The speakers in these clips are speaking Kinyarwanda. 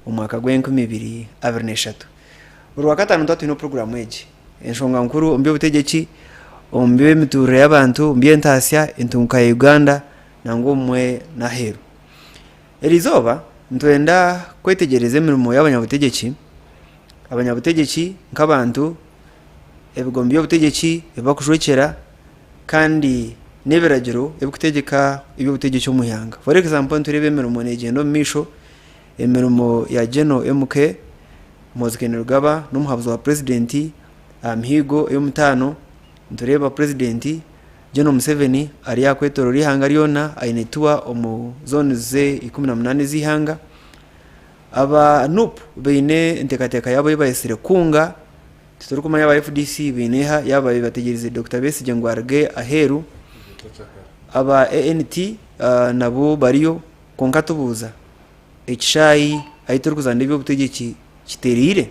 umwaka gw'2023 urwa gatanu twatu ino program eji enshonga nkuru omuby'obutegyeki omuby'emiturire y'abantu omuby'entasya entunguka ya Uganda nangomwe naheru erizoba ntwenda kwetegereza emirimo y'abanyabutegeki nk'abantu ebigombe by'obutegeki ebakujwekera kandi n'ebiragiro ebikutegeka eby'obutegeki omuyanga. For example nturebe emirimo negenda omu misho emirimo ya General MK Mozikene Rugaba n'omuhabuzi wa presidenti mihigo ey'omutano ntureba presidenti General Museveni ari yakwetorora ihanga lyona aine tuwa omu zone ze 18 z'ihanga aba nup beine entekateka yabo yebayesire kunga tuturukumanya aba FDC bineha yaba bategereze Dr. Besigye ngo arge aheru aba ANT nabo bariyo konka tubuza ekishayi ayiturukuzana eby'obutegeki kiterire.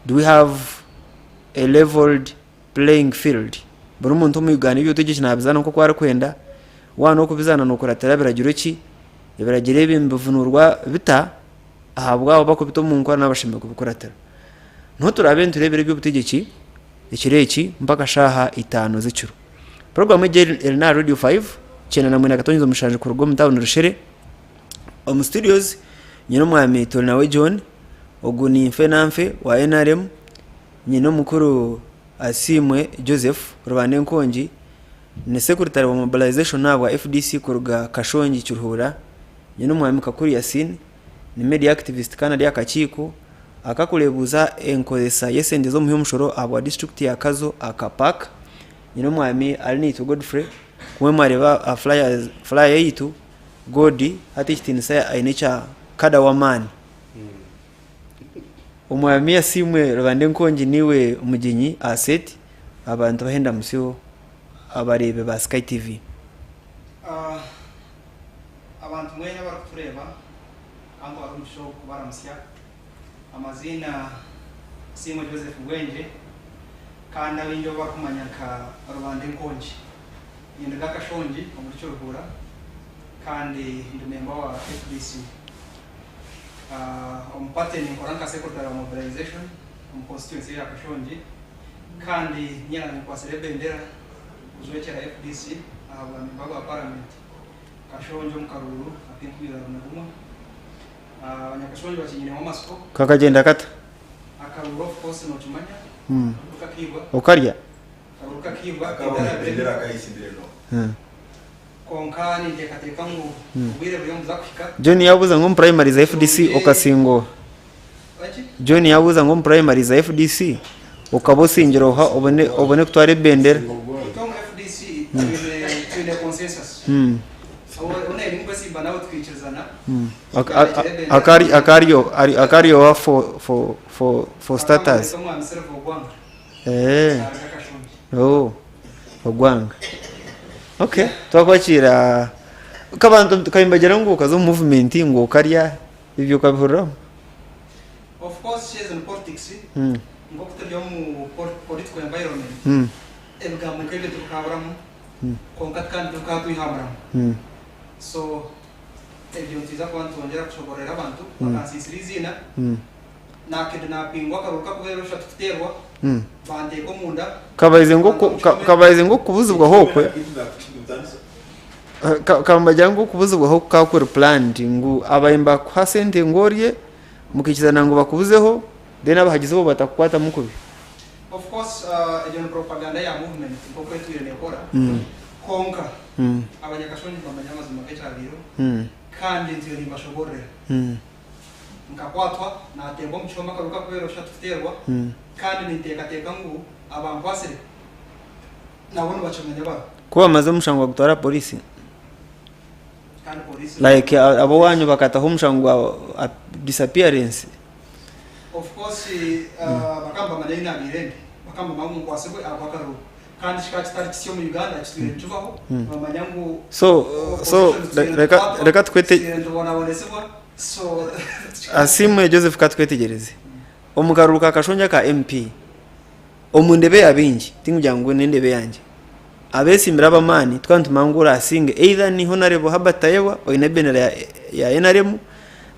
Do we have a leveled playing field? Buri muntu mu Uganda eby'obutegeki nabizana nko kwara kwenda wana okubizana nokuratera biragiro ki ebiragire ebimbuvunurwa bita ahabwa bakubito mu nkwa n'abashimbe kubikuratera no turabe nturebere eby'obutegeki ekireki mpaka shaha 5 z'ikiro. Program Elna Radio 5 chena na mwina katonyizo mushaje ku rugo mutawo rushere omu studios nyino mwami toli nawe John oguni mfenamfe wa NRM nyino mukuru Asimwe Joseph Rubande Nkonji ne secretary wa mobilization nabwa FDC kuruga Kashonji Cyuhura nyino mwami Kakuri Yasin ni media activist kana lya kachiko akakulebuza enkozesa yesende zo muhimu mushoro abwa district ya Kazo akapak nyino mwami alini to Godfrey kumwe mareba flyer yitu Godi hati chitinisa ainecha kada wa man umwami Asimwe Rubande Nkonji niwe umujinyi asset abantu bahenda musyo abarebe ba Sky TV abantu mwene barakutureba ango arumsho kubaramsya amazina Asimwe Joseph Gwenje kandi abinjo bakumanyaka Rubande Nkonji yindaga Kashonji omucyuruhura kandi ndumemba wa FDC ompate ni koranka secretary wa mobilization constituency ya Kashonji kandi nyina ni kwa celebendera uzwechera FDC abamemba wa parliament Kashonji mukaruru apinkubira runaguma abanyakashonji bakinyine mu masiko kakagenda kata akaruru of course no tumanya ukakibwa okarya akabendera akayisindire no konkani ndekateka ngo ubire byo muzakufika John yabuza ngo primary za FDC okasingo John yabuza ngo primary za FDC ukabosingiro ha obone kutware bendera tom FDC ile consensus one ni kwesi banawo twikirizana akario for status ogwanga. Okay, twakwakira kabantu kayimbagera ngo kazo movement ngo karya ibyo kabihurira. Of course she is in politics. Ngo kutajya mu political environment. Ebga mu kebe tukabaramu. Konkat kan tukatwihamaramu. So ebyo ntiza kwantu ongera kushoborera abantu bakasizirizina. Nakidnapingwa karuka kubera shatuterwa. Bande ko munda kabayize ngo kubuzubwa hokwe kambajya ngo kubuzubwa ho kakora plan ngo abayimba kwa sente ngoriye mukikizana ngo bakubuzeho then abahagizeho batakwata mukubi. Of course iyo propaganda ya movement ko kwetwire nekora konka abanyakashonyi bamanyamaza magecabiro kandi ntiyo nimbashoborera nkakwatwa natembo mchoma karuka kubera shatuterwa kandi nitekateka ngo abankwasire nabone bacamenya ba ko bamaze mushangwa gutwara polisi kandi polisi like abo wanyu bakata ho mushangwa disappearance. Of course bakamba manena birende bakamba mamu kwasibwe abakaru kandi shikati tarikisiyo mu Uganda kitwire tuvaho bamanya ngo so reka twete so Asimwe Joseph katwetegereze omugaruka Kashonja ka MP omundebe abingi tingujyango nendebe yanje abesimbira abamani twantumangura asinge either ni honorable habatayewa oine benera ya NRM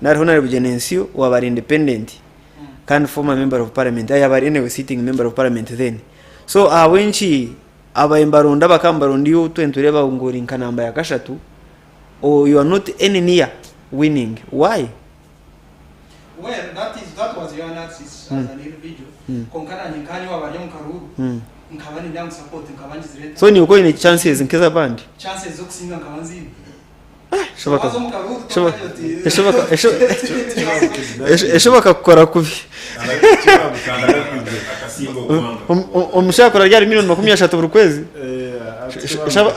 nari honorable Genensio wabari independent kandi former member of parliament ayabari anyway sitting member of parliament then so awenchi abayimbaronda bakambaronda yo twenture bawungura inkanamba ya kashatu or you are not any near winning. Why? Well, that was your analysis as an individual. Konkana nyinkani wabari mu karuru nkabani ndamu support nkabani zireta so ni uko ine chances nkeza bandi chances zo kusinga nkabanzi eshoboka gukora kubi umushakora ryari miliyoni 30 buri kwezi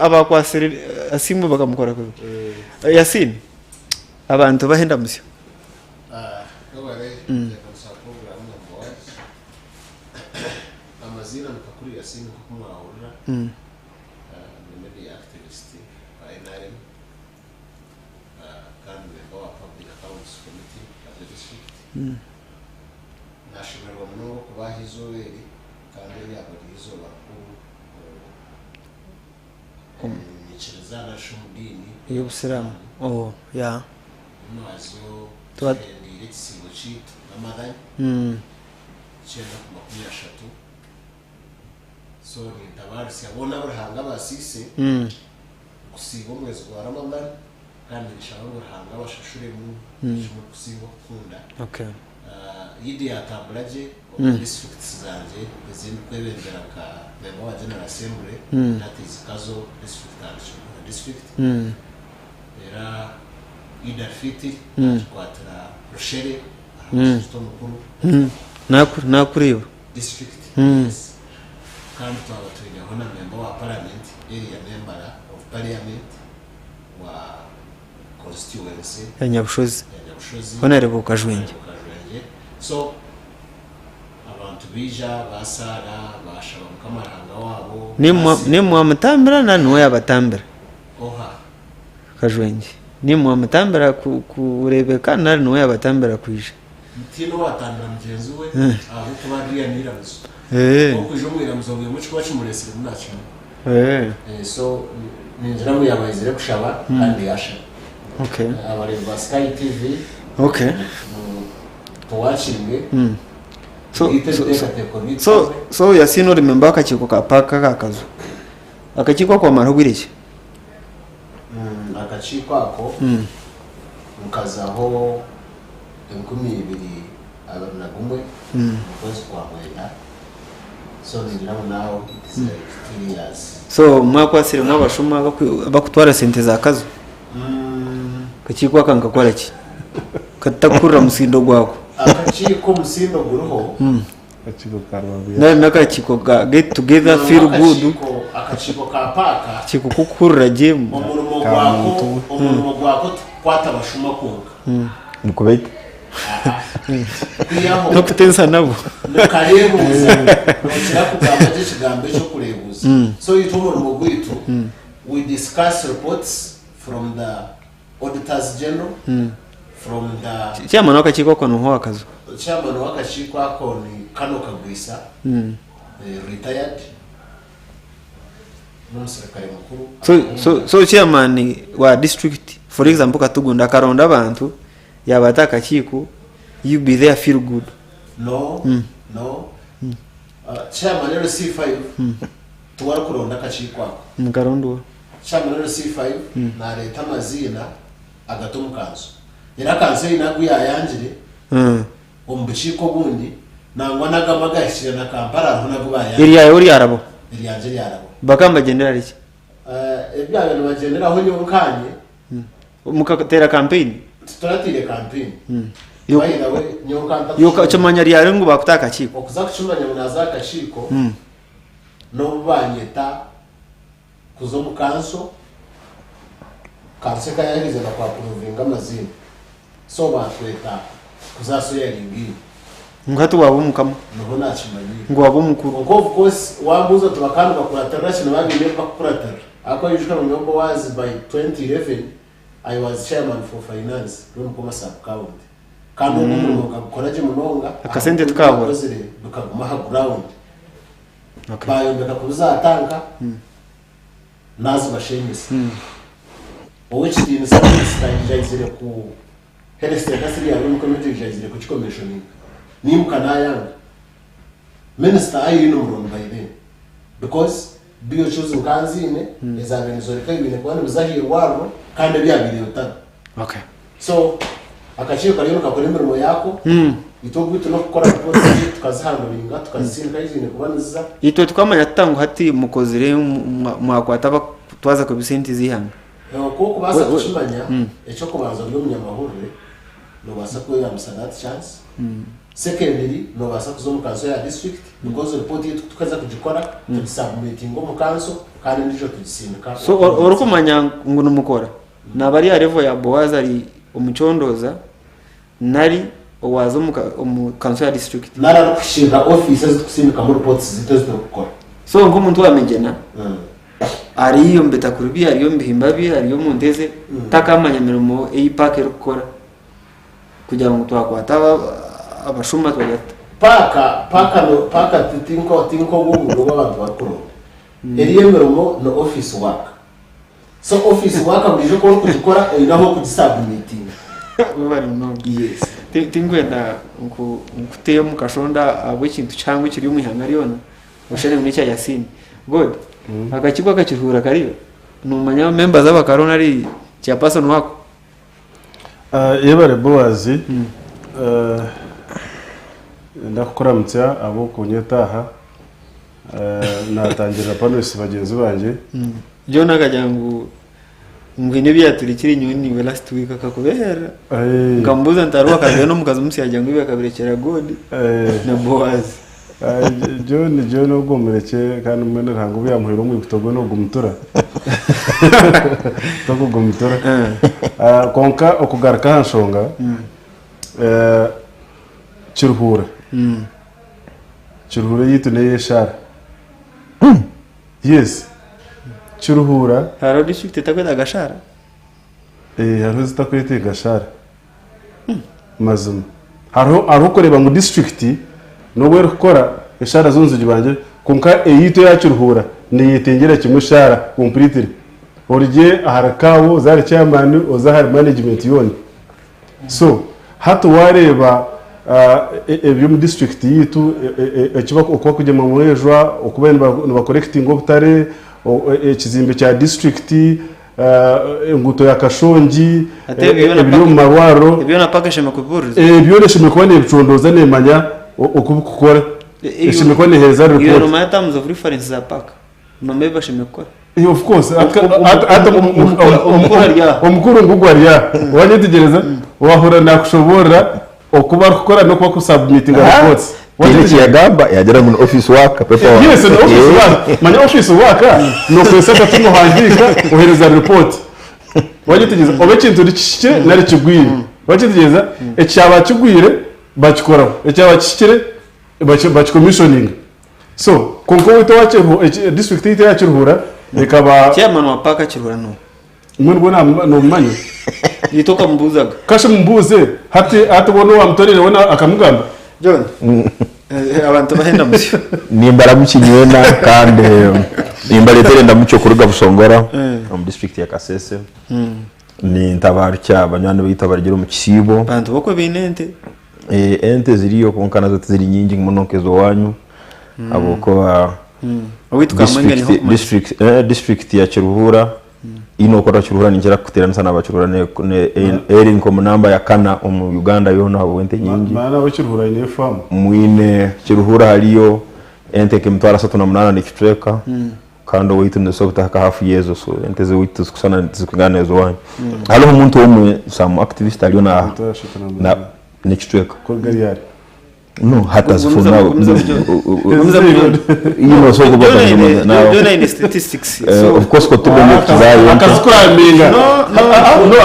abakwasire asimbo bakamukora kubi Yasin abantu bahenda musyo amazina mukakuri Yasin kuko mwahurira media activist by NRM kandi member wa public accounts committee of the district nashimirwa muno kuba hizoberi kandi yabari hizoba ku nichizana shumdini y'Ubusilamu yeah nazo tuwa ni itsibo chit Ramadan cyenda ku 30 so ni tabarisi abona burhanga basise kusiba umwezi wa Ramadan kandi bishaka burhanga bashashure mu kusiba kunda okay yidi yakamburaje district zanje izindi kwebendera ka member wa general assembly that is kazo district era ida fiti kwatra rushere mukuru nakuriyo district kandi twabatuye hona member wa parliament area member of parliament wa constituency ya Nyabushozi honorable Kajwenge so abantu bija basara bashaba mukamaranga wabo ni mwamutambira na no yabatambira oha Kajwenge ni mwamutambira kurebeka na no yabatambira kwije mutino watandira mugenzi we aho kubariya niramuzo okuje umwiramuzo bwe muco bacimuresire munacho so ninjira mu yabayizire kushaba kandi yasha okay abari ba Sky TV okay watching so Yasin remember akachiko kapaka kakazo akachikwa kwa marugirije akachikwa ako mukazaho 2022 mwezi kwa mwenda so ndiramo nawo it's 3 years so mwakwasire mwabashuma bakutwara sente za kazo kachikwa kankakora ki katakura musindo gwako akachiko musindo guruho akachiko karwabuya naye nakachiko ga get together feel good akachiko kapaka chiko kukurra gym omurumo gwako kwata bashuma konka nukubeka no kutensa nabo nukarebuza nokira kugamba kigambe cyo kurebuza so itomurumo gwitu we discuss reports from the auditors general from the chairman wakachiko kono ho akazo chairman wakachiko ako ni Kano Kagwisa retired n'umusirikare mukuru so chairman wa district for example katugunda karonda abantu yabataka chiko you be there feel good no chairman rero C5 tuwara kuronda kachiko ako mukarondo chairman rero C5 na leta mazina agatomukanzo era kanse inagu yayanjire ombuchiko bundi nangwa nagamaga yashira na Kampala ntunago bayanje iri yayo uri arabo iri yanje yarabo bakamba gendera riki ebya abantu bagendera aho nyonkanye mukatera campaign turatire campaign we nyonkanta yo chamanya ryari ngo bakutaka chiko okuza kuchumanya munaza kachiko no banyeta kuzo mukanso kanseka yarize na kwa kuvinga mazina so batweta kuzaso yaringi ngatu wabo mukama nuho nachimanyi ngo wabo mukuru of course wambuzo tubakanda bakuratarira kino bagire bakuratarira ako yishika mu nyombo was by 2011 I was chairman for finance rumukoma sub county kandi umuntu ukakoraje munonga akasente tukabura dukaguma ha ground okay bayo ndakakuza atanka nazo bashenyise which in service tangize ku Heleste kasiri yawe mukomete jazire ku commissioning nimuka nayanga minister ayi no murongo by then because biyo choose ukanzine ezabenzoreka ibintu kwani bizahiye waro kandi byabiriye utaka. Okay. So akachiro kariyo kakora imirimo yako itogwito no gukora report tukazihanduringa tukazisinka izine kubaniza ito tukamanya tangu hati mukozire mwakwata twaza ku bisenti zihanga kuko baza kushimanya echo kubanza byo munyamahurire no basa ko yamusadat chance secondly no basa kuzomu kanso ya district because report yetu tukaza kujikora tubisubmiting mu kanso kandi ndijo tugisinka. So orokumanya ngo numukora nabari ya level ya Boaz ari umuchondoza nari owazo mu kanso ya district nara kushinga offices tukusimika mu reports zitezo gukora. So ngo umuntu wamengena ariyo mbeta kurubi ariyo mbihimbabi ariyo mundeze takamanya mirimo eipake rukora kugira ngo twakwata abashuma twagata paka tinko gugu abantu bakuru eriye mirimo no office work. So office work burijo ko kugikora inaho kugisubmiting bari no. Yes tingwenda nkuteye mu kashonda abo ikintu cyangwa kiri umwihanga riyona ushane mu cya Yasini god akakigwa kakihura kariyo numanya members abakarona ari cya person wako yebare Boaz ndakora mutya abo kunyetaha natangira panels bagenzi banje byo nagajyangu ngwine byaturikira inyoni we last week akakubera ngambuza ntaruwa kaje no mukazi musi yajyangu ibe akabirekera god na Boaz John ugomereke kandi mwene ntango byamuhera mu kutogo no gumutura togo gumutura konka okugarka hanshonga chiruhura yitu ne yeshara yes chiruhura haro district takweta gashara haro zitakweta gashara mazuma haro kureba mu district no wera gukora ishara zonzugi banje kunka eyito yaciruhura ni yitengera kimushara completely orije aharakawo zari chairman ozahari management yoni. So hato wareba ebyo mu district yitu ekiba okwa kujema mu rejwa okubenda no correcting obutare ekizimbe cya district nguto ya Kashongi ebyo mu marwaro ebyo na pakashema kuburuza ebyo neshime kubane ebicondoza nemanya okubukora eshime kubane heza report iyo no terms of reference za pak no mebe bashime gukora of course ata omukuru ngugwarya wanyitegereza wahora nakushobora okuba gukora no kuba submitting reports wajiti yagamba yagera mu office work paper. Yes no office work manya office work no kwesaka tumo handika ohereza report wanyitegereza obekintu rikishike nari kigwire wanyitegereza ecyaba kigwire bakikora ecyaba kishikire commissioning. So konko wito wache district ite yachiruhura bikaba chairman wa paka chiruhura no mwe bona no manyi yitoka mbuzaga kashe mbuze hati bono wa mtorere wona akamugamba John abantu bahenda musyo nimbara mukinyena kandi nimbaletere ndamucyo kuruga busongora mu district ya Kasese ni ntabaru cy'abanyana bitabargira mu kisibo abantu boko binente ente ziriyo konkana zote ziri nyingi munokezo wanyu aboko witwa mwengeni ho district ya Kiruhura ino kora Kiruhura ninjira kuterana sana abacurura ne eri nko namba ya kana mu Uganda yona abo ente nyingi mana abacurura ine farm mwine Kiruhura haliyo ente kimtwara 38 ni kitreka kando witu neso kutaka hafu yezo so ente ze witu kusana zikugana ezo wanyu halo umuntu omwe some activist aliona na next week ko gariyari no hata zifuna you know so go doing statistics so of course ko tubonye kizayo akazukura minga no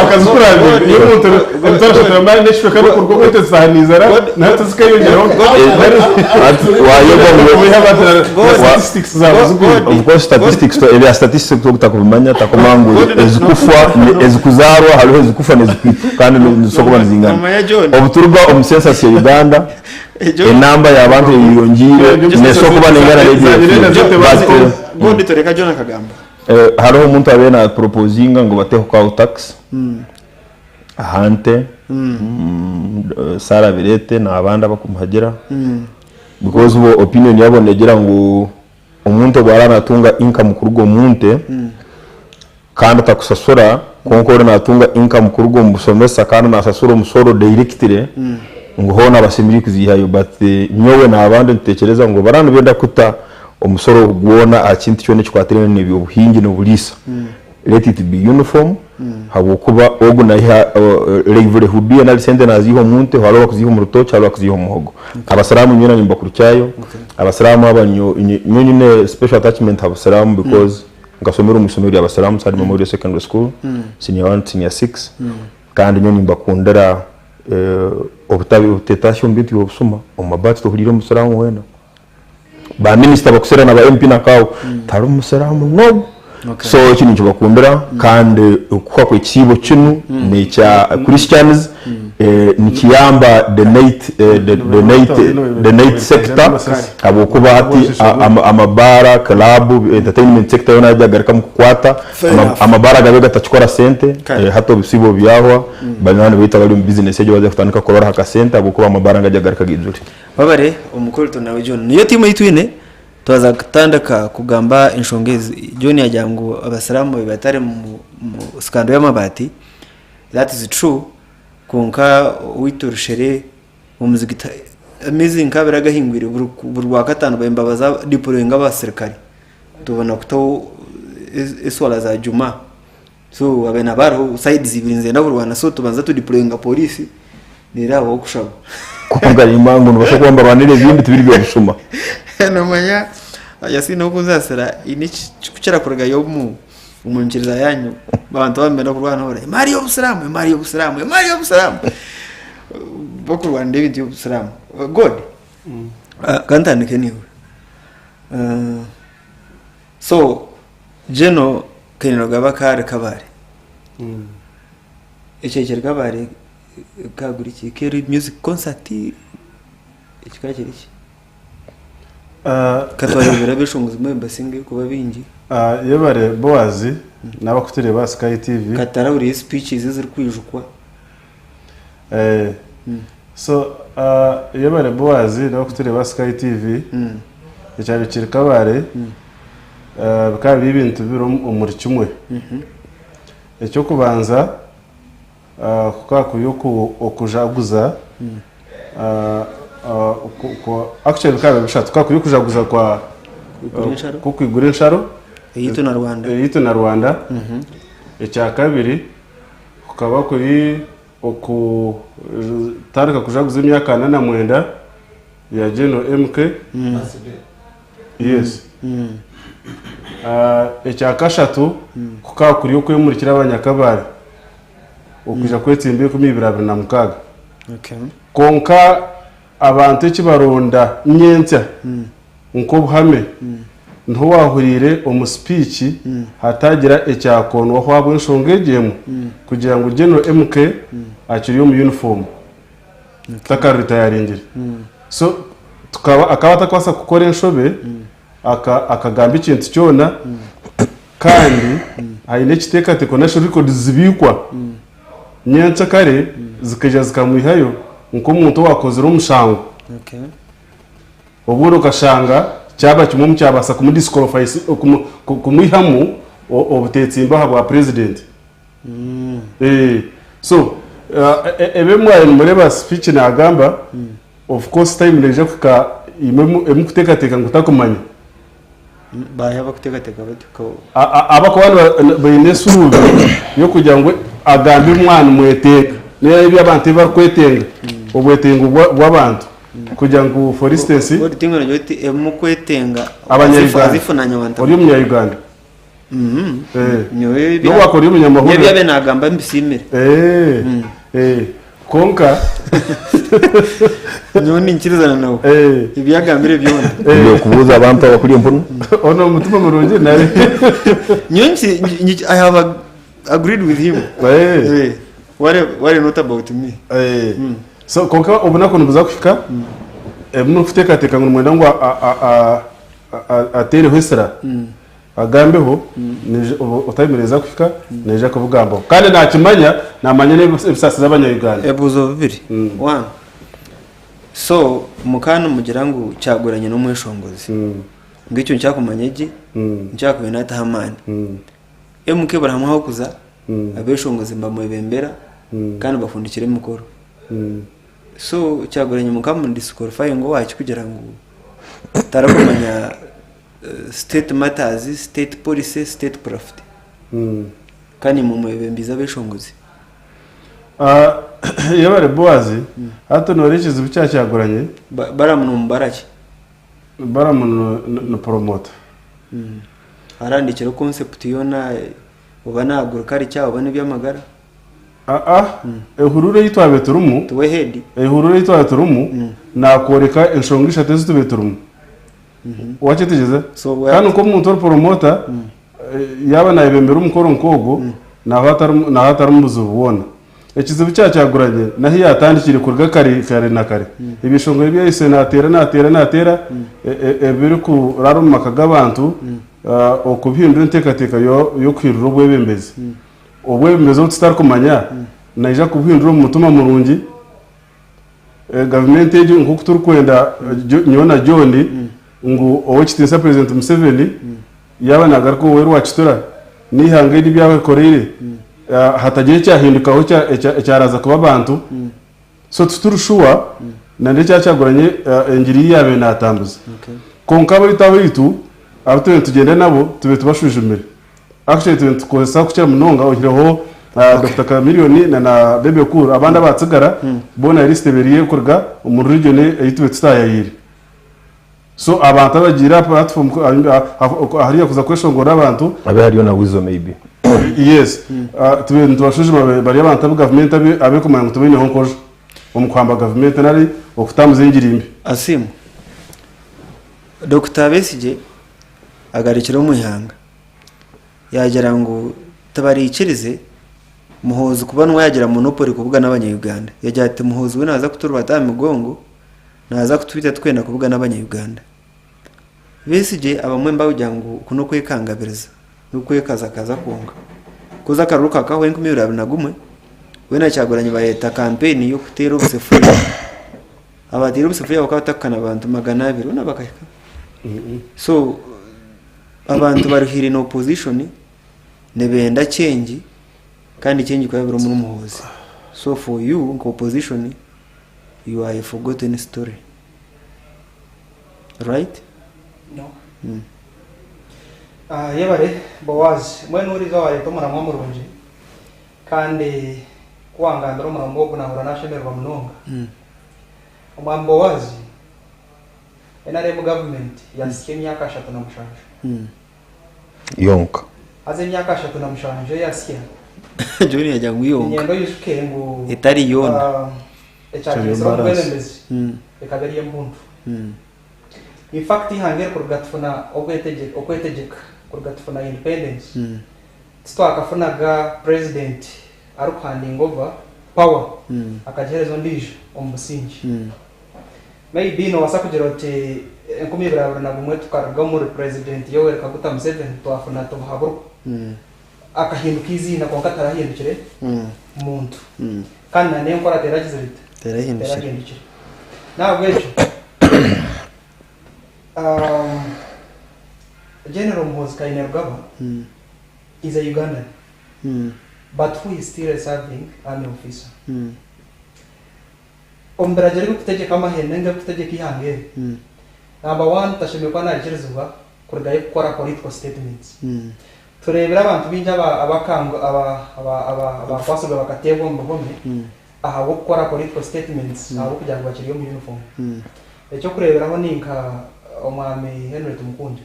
akazukura minga yo muntu ntashaka tamani next week ko kurwo kwete sanizara na tuzikayongera we have statistics za of course statistics to area statistics to kutakumanya takomangu ezikufa ezikuzarwa haliho ezikufa nezikwitu kandi no kuba nzingana obuturwa omusensus ya Uganda enamba y'abantu yiyongire neso kuba nengana regio gondi toreka John akagamba hariho umuntu abena proposinga ngo bateho kwa tax ahante Sara Birete na abandi abakumuhagera because ubo opinion yabo negira ngo umuntu baranatunga income kurugo munte kandi atakusasura konkore natunga income kurugo musomesa kandi nasasura umusoro directly ngo hona basimiri kuzihayo but nyowe na abandi ntekereza ngo barano benda kuta umusoro guona akintu cyone cyakwatire ne ubuhingi no bulisa let it be uniform habo kuba ogu na level hubie na sente naziho munte halo bakuziho mu rutoki halo bakuziho muhogo abasalamu nyina nyimba kuricyayo abasalamu abanyo nyine special attachment abasalamu because ngasomera umusomero abasalamu sari Memorial Secondary School senior 1 senior 6 kandi nyine mbakundara obutabi utetashyo mbiti obusuma omabati to huliro musalamu wena ba minister bakusera na ba MP nakawo tari umusalamu no so ikintu cyo bakundira kandi kwa kwikibo kinu ni cya Christians ni kiyamba the night sector abo kuba ati amabara club entertainment sector yona jagarika mukwata amabara gabe gatachukora sente hato bisibo byahwa banyana bita bali mu business ejo baje kutandika korora haka sente abo kuba amabara ngajagarika gizuri babare umukuru tunawe John niyo timu yitwine tubaza gutandaka kugamba inshongezi John yajyango abasalamu batare mu skando y'amabati that is true konka witurushere umuzigita amazing kaberaga hingwire burwa gatanu bayimbabaza deploying abasirikari tubona kuto eswala za juma so abena baro sides ibirinze n'aburwana so tubanza tu deploying police niraho okushaba kuvuga impangu nubasha kwamba banire bindi tubiri byo gushuma nomanya yasina ukuzasera iniki kucyara kurega yo mu umunjiriza yanyu bantu bamena kurwana hore Mario Busalamu bokurwana David Busalamu god kantandike niwe so jeno kenero gabakare kabare icekere kabare kaguriki keri music concert ikikakiri iki katwayobera bishunguzi mwemba singe kuba bingi yebare Boaz n'abakutire ba Sky TV katara uri speeches ziri kwijukwa so yebare Boaz n'abakutire ba Sky TV icyari kirikabare bikaba ibintu biro umuri kimwe icyo kubanza kukakuyuko okujaguza actually bikaba bishatse kukakuyukujaguza kwa kukwigura insharo yito na Rwanda icya kabiri ukaba kuri tarika kujaguza imyaka 89 ya Geno MK yes icya kashatu kukaba kuri uko yumurikira abanyakabare ukuja kwetsimbiye ku 2026 okay konka abantu kibaronda nyentsya nko buhame nto wahurire speech hatagira ecyakonwa hwabo inshongegemo kugira ngo Geno MK akiri mu uniform takarita yaringira so tukaba akabata kwasa gukora inshobe akagamba ikintu cyona kandi hayine kiteka teko national record zibikwa nyentsya kare zikaja zikamuhayo nko umuntu wakoze umushango okay oburo kashanga cyaba kimwe cyabasa kumudisqualify kumuhamu obutetsimba habwa president so ebe mwaye mureba speech na agamba of course time leje kuka emukuteka ngutakumanya bahaba kutekateka batiko abakwana bayinesuru yo kugira ngo agambe umwana mweteka niyo by'abantu barkwetenga obwetengo bw'abantu kugira ngo for instance bodi tingwe njoti emukwetenga abanyarwanda uri mu Uganda nyowe no wakora umunyamahoro nyowe byabe nagamba mbisimire konka nyoni nkirizana nawe ibyagambire byone byo kubuza abantu abakuriye mpuno ono mutima murungi nawe nyonsi I have agreed with him what not about me so konka ubona ko nubuza kufika muno kuteka ngo mwenda ngo atere hwesera agambeho utayimereza kwika neje kuvugambo kandi nakimanya namanya n'ibisasi z'abanyayuganda ebuzo bibiri one so mukana mugira ngo cyaguranye no mwishongozi ngicyo ncyakumanyege ncyakubena tahamani MK barahamwaho kuza abeshongozi mbamwebembera kandi bafundikire mukoro so cyaguranye mukamu disqualify ngo wacu kugira ngo tarakumanya state matters, state policy, state profit kandi mumwebembiza abeshongozi yabare Boaz hato norekize bucyaguranye baramunumbaraki baramun promoter arandikira concept yona ubanagura kari cyaho bane byamagara ehurure yitwa beturumu tuwe head ehurure yitwa beturumu nakoreka enshongisha tezu beturumu wache tugeze kandi uko umuntu promoter yaba nayibembera umukoro nkogo na hatari muzubona ekizibu cyaguranye nahi yatandikire kurga kare na kare ibishongo byose natera ebiri ku raro makaga abantu okubihindura intekateka yo kwirura obwebembezi obwebembezi tutari kumanya naija kubihindura umutuma murungi government ejo nko turi kwenda nyona John ngo owekitesa president Museveni yaba nagarko weru wachitura nihange ndi byawe korire hatagiye cyahindukaho cyaraza kuba abantu so tuturushuwa nande cyaguranye engiri yabe natambuza konka bari taho yitu abatuye tugenda nabo tube tubashujumire actually tube tukoza kucyira munonga ohireho Dr. Kamiliyoni na Bebe Kuru abanda batsigara bona liste beriye kurga umuntu region yitube tutayayire so abantu bagira platform hariya kuza kweshongora abantu abe hariyo na wizo maybe yes tube ntubashujuma bari abantu government abe kumanya tubine honkoje umukwamba government nari okutamuzengirimbi asimu Dr. Besije agarikira umuyanga yagera ngo tabarikirize muhozi kubanwa yagira monopoly kuvuga n'abanyayuganda yagira ati muhozi we naza kuturubata migongo naza kutubita twenda kuvuga n'abanyayuganda Besije abamwe mbawujya ngo kuno kwekangabiriza no kwekaza kaza konga kuza karuka kaho enkumira binagumwe we nacyaguranye bayeta campaign yo kutera ubusefuya abadira ubusefuya bakatakana abantu 200 unabakayika so abantu barihira in opposition nebenda change kandi change kwa biro muri muhozi so for you in opposition you are a forgotten story right no yabare Boaz mwene uriza wa leta mura mwamurunje kandi kuangandro mura mbogo na hora nashemerwa mnonga umwambo Boaz enare mu government yasiye myaka 3 na mushanje yonka aze myaka 3 na mushanje yasiye Joni yajya nguyonka nyendo yisuke ngo itari yona ecyakisoro kwelembezi ekaberiye mbuntu in fact ihangere kurgatfuna okwetegeka kurgatfuna independence twakafunaga president arukhanding over power akajerezo ndije omusingi maybe no wasakugira oti enkumibira na bumwe tukarga muri president Yoweri Kaguta Museveni twafuna tuhaburu akahinduka izina konka tarahindukire umuntu kandi nane nkora teragize bite terahindukire nabwo ejo General Muhoozi Kainerugaba is a Ugandan but who is still serving army officer omberajeri kutegeka amahene nga kutegeka ihangere number 1 tashimekwa na Jerusalem kurgaye gukora political statements turebera abantu binja abakanga abakwasuga bakatebwa mu bome aha gukora political statements aho kugira ngo bakiriyo mu uniform ecyo kureberaho ninka omwami Henry Tumukunde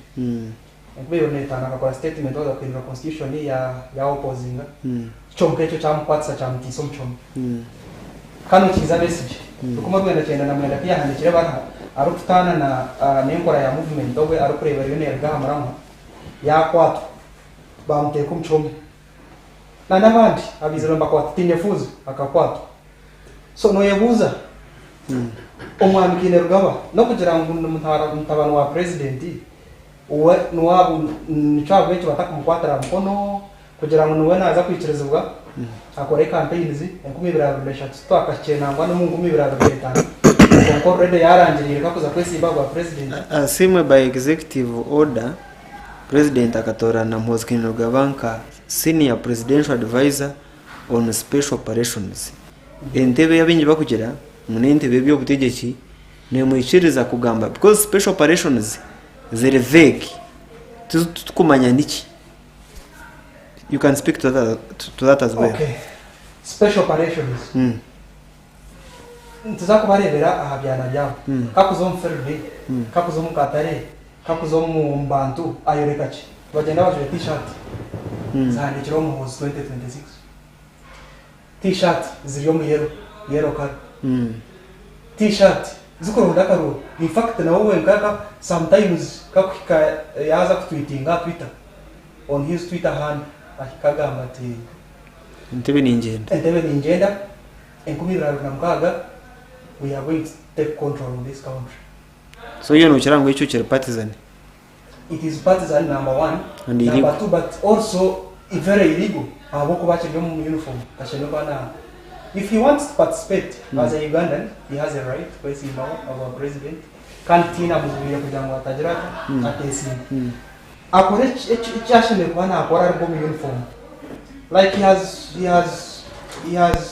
ekbeyo netana akakora statement oda kwinira constitution ya opposing chomke cyo cyamkwatsa cyamutiso mchombe kano kiza message ukuma rwenda cyenda na mwenda kyahandikire bana arutana na nenkora ya movement obwe arukureba yo nerga amaramo yakwatu bamuteko mchombe na nabandi abizira mbakwatu tinyefuza akakwatu so no yebuza omwami Kainerugaba no kugira ngo mutabano wa president uwe nuwabu nichwa becho batakumukwatira mkono kugira ngo nuwe naza kwikirizibwa akore campaigns 2023 twakacyenangwa no mu 2025 konko rede yarangiriye kakuza kwesiba kwa president asimwe by executive order president akatorana Mpozkinirwa banka senior presidential advisor on special operations entebe yabinyi bakugera munentebe by'obutegeki nemuyikiriza kugamba because special operations zere vague tukumanya niki. You can speak to that as well. Okay. Special operations. Tuzakubarebera ahabyana byabo. Kakuzo mferbe, kakuzo mukatare, kakuzo mu mbantu ayorekachi. Bagenda baje t-shirt. Zandikiro mu 2026. T-shirt ziriyo mu yellow color. T-shirt zikurunda karo. In fact na wowe nkaka sometimes kakwika yaza kutweetinga Twitter on his Twitter handle. Akagamba ati entebe ni ngenda 2026 we are going to take control of this country. So you know chirango icho chiri partisan. It is partisan number 1 and number illegal. 2 but also very illegal. Aboko bachiryo mu uniform kasheno bana. If he wants to participate as a Ugandan, he has a right to see our president. Kantina muzuya kujangwa tajirata atesi. Akore chashime bana akora bomb uniform. Like he has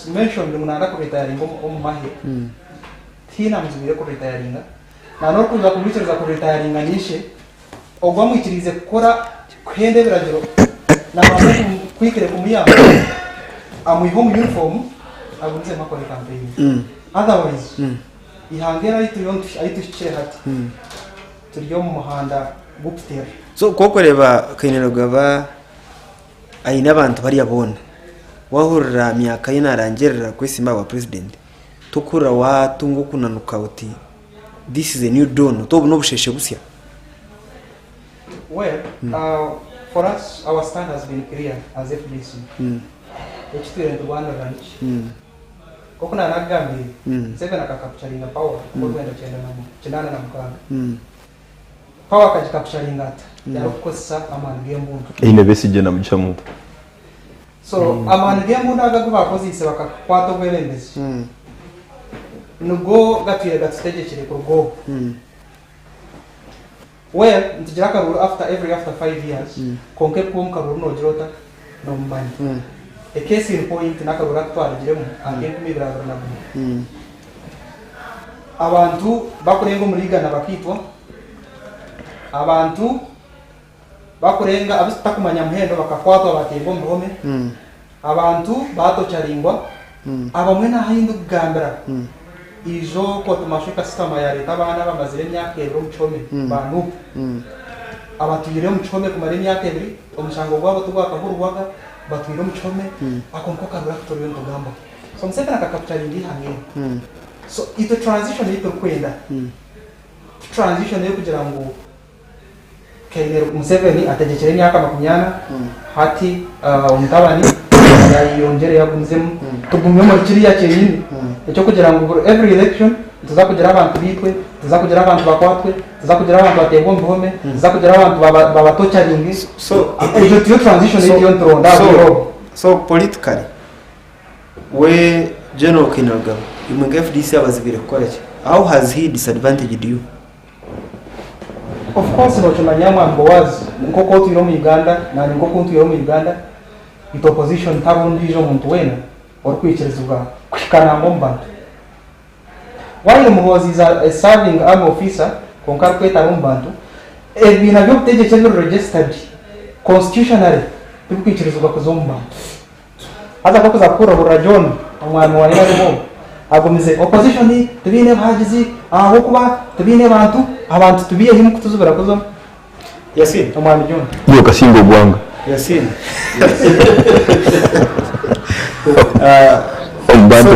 mentioned munanda ko retiring mahe. Tina muzuya ko retiring. Na no kuza kumwitiriza ko retiring nishe. Ogwa mwitirize gukora kwende biragiro. Na mama kwikire kumuya. Amuho mu uniform abunze makore campaign. Otherwise ihangera ayitushire hati. Turiyo mu muhanda guptera. So kokoreba Kainerugaba aina abantu bari yabona wahurira myaka yinarangirira kwesimba wa president tukura watungu kunanuka uti this is a new dawn to no busheshe busya. Well, for us our stand has been clear as FDC. Ekitwere Rwanda ranch. Kokuna nagambi seven akakapturing power kwa kwenda chendana na mkanga. Power kajikapturing ata yarokosa amani gembuntu ine besije na mchamu. So amani gembuntu agakuba pozise bakakwato gwebembezi. Nugo gatwire gatstegekire kurugo. Well, ntijira karuru after 5 years konke kum karuru no jirota no mani. A case in point nakarura twara jiremu angiye kumibira na. Abantu bakurenga muri na bakitwa abantu bakurenga abitakumanya muhendo bakakwatwa batembo muhome. Abantu batocharingwa abamwe na hindu gambira izo ko tumashika system ya leta bana bamazire myaka ero muchome banu abatuyire muchome kumare myaka ebiri omushango gwabo tugwakahurwaga batuyire muchome akonko karura kutoriwe ngamba so mseka nakakapitaringi hamwe. So ito transition ito kwenda transition yo kugira ngo Kainero Museveni ategekere myaka 20 hati umutabani yayongere yagunzemo tugumye mu kiriya cyenyine icyo kugira ngo every election tuzakugira abantu bitwe tuzakugira abantu bakwatwe tuzakugira abantu batembo mbome tuzakugira abantu babatocharingi. So iyo transition iyo ndronda so politically we General Kainerugaba imwe FDC abazibire gukora iki? How has he disadvantaged you? Of course no chumanyamwa Boaz nkoko tuyiro mu Uganda na nkoko tuyiro mu Uganda ito opposition tabundi jo muntu wena or kwikirizwa kwikana mbombantu. While Muhozi is a serving army officer konkar kweta mbombantu ebina byo butegeke byo registered constitutionally bikwikirizwa kuzombantu. Aza ko kuzakura burajon umwana wa yabo agumize opposition tubine bagizi aho kuba tubine abantu tubiye himu kutuzubira kuzo Yasin umwana John Yo kasimbo bwanga Yasin ombantu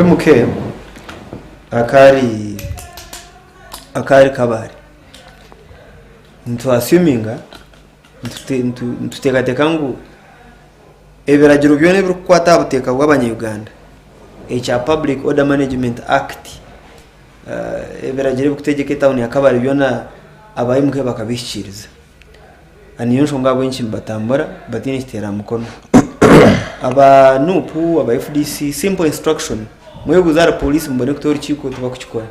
MK akari kabari ntu assuminga ntutekateka ngo ebiragiro byone biri kukwata buteka bw'abanyayuganda echa Public Order Management Act ebiragiro bikutegeka town ya kabari byona abayimuke bakabishyikiriza aniyo nshonga bwenshi mbatambara batine kitera mukono aba nupu aba FDC simple instruction mwe guzara police mbone kutori chiko tuba kuchikora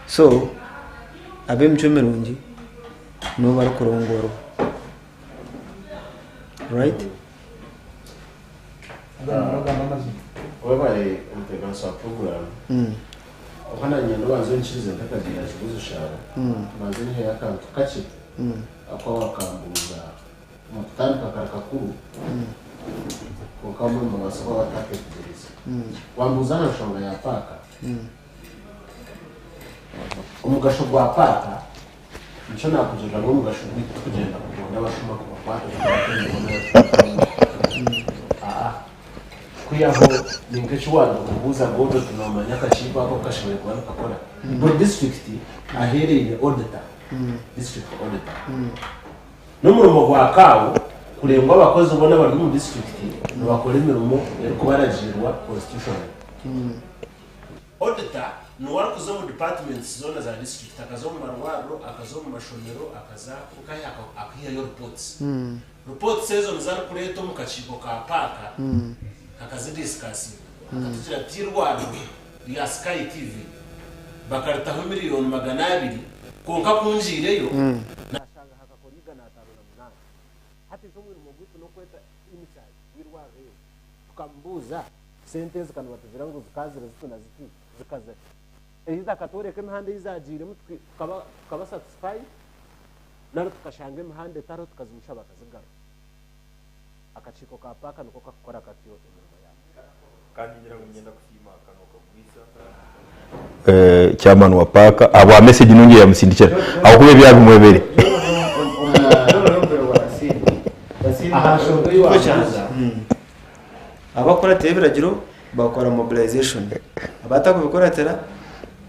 so abe mchomerungi no barakorongoro right wabaye umuteganso wa program okana nyendo banzo nchize ntakagira kibuzo shara banzo ni ya kantu kachi akwa wakambuza mutandika karakakuru kama mba basaba batake kugereza wambuzana shonga ya paka umugasho gwa paka nico nakujega ngo umugasho kugenda kugenda bashuma kubakwata kuyaho ninkecho wano kubuza godo tunomanya kachipa ako kashoboye kuba kakora but district ahereye auditor district auditor n'umurumo gwa kawo kurengwa abakozi ubona bari mu district bakora imirimo ariko baragirwa constitution auditor no warakuzo mu departments zona za district akazo mu marwaro akazo mu mashomero akaza ukaya akiya yo reports reports sezo nzana kureto mu kachiko ka paka akazi discuss akatira tirwaro ya Sky TV bakaritaho miliyoni 200 konka kunjireyo nashanga hakakoriga na 5 hati zo mu gutu no kweta inside wirwaro tukambuza sentence kana batuvira ngo zikazira zituna zikaza eyiza katoreka imihanda izagire mutwe kaba satisfy naro tukashanga imihanda taro tukazimusha bakazigara akachiko ka paka nuko kakora katiyo imirimo yawe kandi ngira ngo ngenda kushima akanuka kubisa chairman wa paka abo message nungiye yamusindikira aho kube byaga umwebere abakora tebiragiro bakora mobilization abatakubikora tera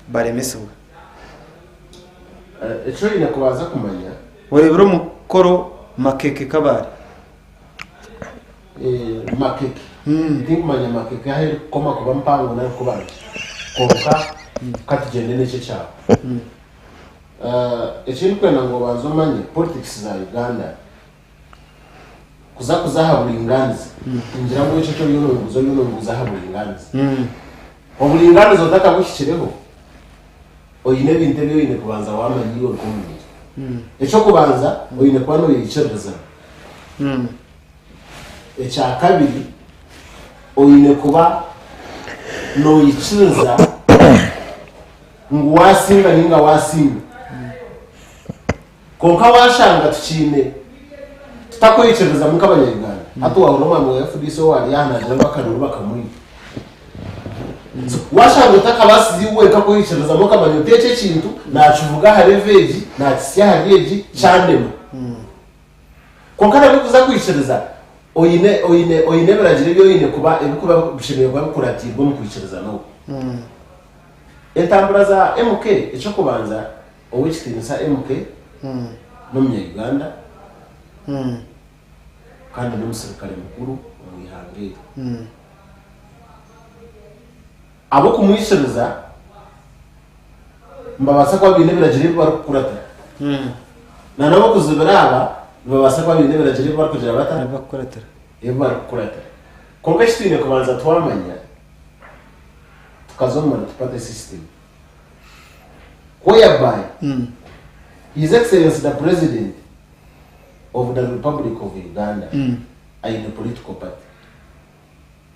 baremeswa echo ine kubaza kumanya werebero mukoro makeke kabari makeke ndimanya makeke ahe koma kuba mpango nayo kubana konka katugende n'icyo cyawe ekintu kwena ngo bazomanye politics za Uganda kuzaha Oburinganiza ingira ngo icyo cyo yononguza ha Oburinganiza Oburinganiza utaka bushikireho oyine binte byo ine kubanza wamanyi yo komuni echo kubanza oyine kwano yicereza echa kabiri oyine kuba no yicereza ngwasinga ninga wasinga konka washanga tukine tutakoyicereza mu kabanyarwanda hato wa Roma mu FDC wali yana jamba kanuru bakamuri washanga utakabasizi uwe kakoyicereza mu kabanyo teche kintu nacuvuga hareveji na kisya hareji chandema konka nabivuza kwicereza oyine baragire byo yine kuba ebikuba bishimiye kwa kuratirwa mu kwicereza no entambura za MK echo kubanza owichitinisa MK no mu Uganda kandi n'umusirikare mukuru mu ihangire abo kumwishereza mbabasa kwa bine biragire barakurata na nabo kuzibiraba babasa kwa bine biragire barakugira bata bakurata barakurata konka kitine kubanza twamanya tukazomana tupate system whereby His Excellency the President of the Republic of Uganda in a political party,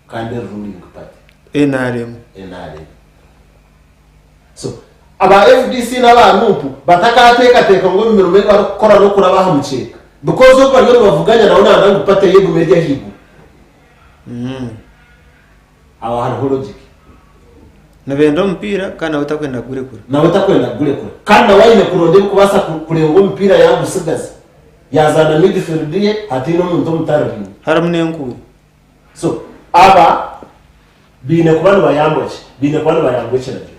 kind of ruling party. NRM. So, aba FDC n'abantu bataka ngo mirume bakora no kurabaha muceka because of bari bavuganya nawo nanga gupata yego media higo. Awa hari logic. Nabendo mpira kana utakwenda gure kure. Na utakwenda gure kure. Kandi wayine kuronde kubasa kurenga mpira yagusigaza. Yazana midfield ye hatino muntu mutarabini. Haramune nkuru. So, aba bine kubana bayamboche, bine kubana bayamboche naje.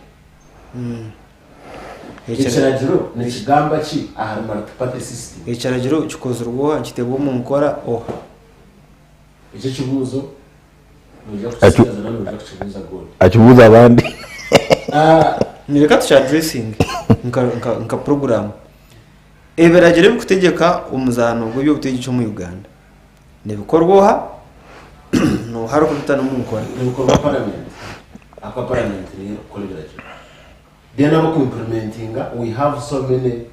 Echaragiro ni kigamba ki aharumara tupate system. Echaragiro kikoze urugo kitebo mu nkora oha. Icyo kibuzo achubuza abandi nireka tucha dressing nka program eberagere bikutegeka umuzano gw'ibyobutegeki mu Uganda nebikorwa no haruko bitano mu nkora ibikorwa parliament aka parliament rero koleberaje then abo implementing we have so many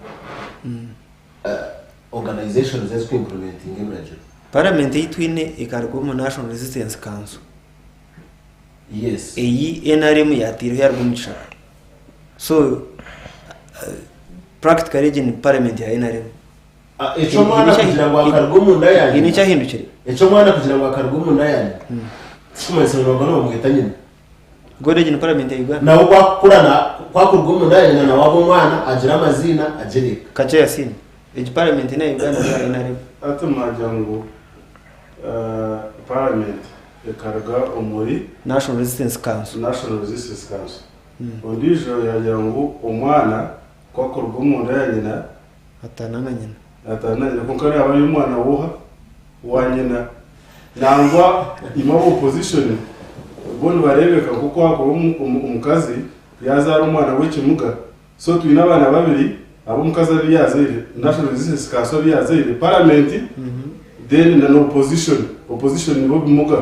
organizations that implementing eberagere parliament yitwine ikargo mu National Resistance Council yes eyi NRM yatiro yarwo muchaka so practically in parliament ya NRM echo mwana kugira ngo akargo mu nda yanyu ini cyahindukire echo mwana kugira ngo akargo mu nda yanyu kimwe ngo no mwita nyine gode in parliament ya Uganda nawo kwakurwa mu nda yanyu na wabo mwana agira amazina agereka kache yasini eji parliament na Uganda ya NRM atumajango parliament ekarga umuri National Resistance Council ondijo yajango umwana kwakurwa mu nda yanyu atananganyina kuko ari abari umwana woha wanyina nangwa ima opposition bono barebeka kuko hakora umukazi yazara umwana w'ikimuga so twina abana babiri abo umukazi ari yazire National Resistance Council yazire parliament then na opposition nibo bimuga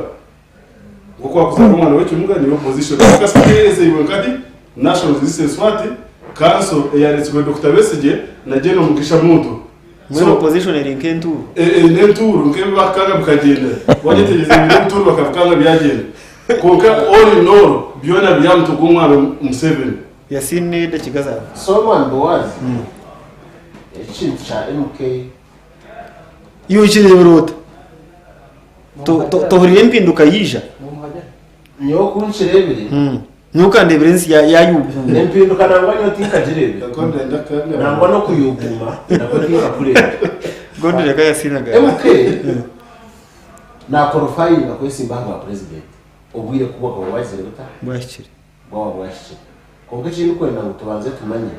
kuko akuzara umwana w'ikimuga ni opposition kasipeze ibakati National Resistance Council yaretswe Dr. Besigye na General Mugisha Muntu so opposition eri nkenturu n'enturu nkebe bakanga bukagenda wagetegeze n'enturu bakavukanga byagenda konka all in all byona byamutuka umwana Museveni yasini de kigaza someone Boaz cha MK yukire burota to huriye mpinduka yija nyo kunchirebere ntukandebere nsi yayubu nempinduka nangwa nyoti nkagirebe nangwa no kuyuguma nako niba kureba gondere ka yasinaga MK na qualifying akwesi mbanga wa president obwire kuba ko wazize guta bwashire bwashire konke kintu kwenda ngo tubanze tumanye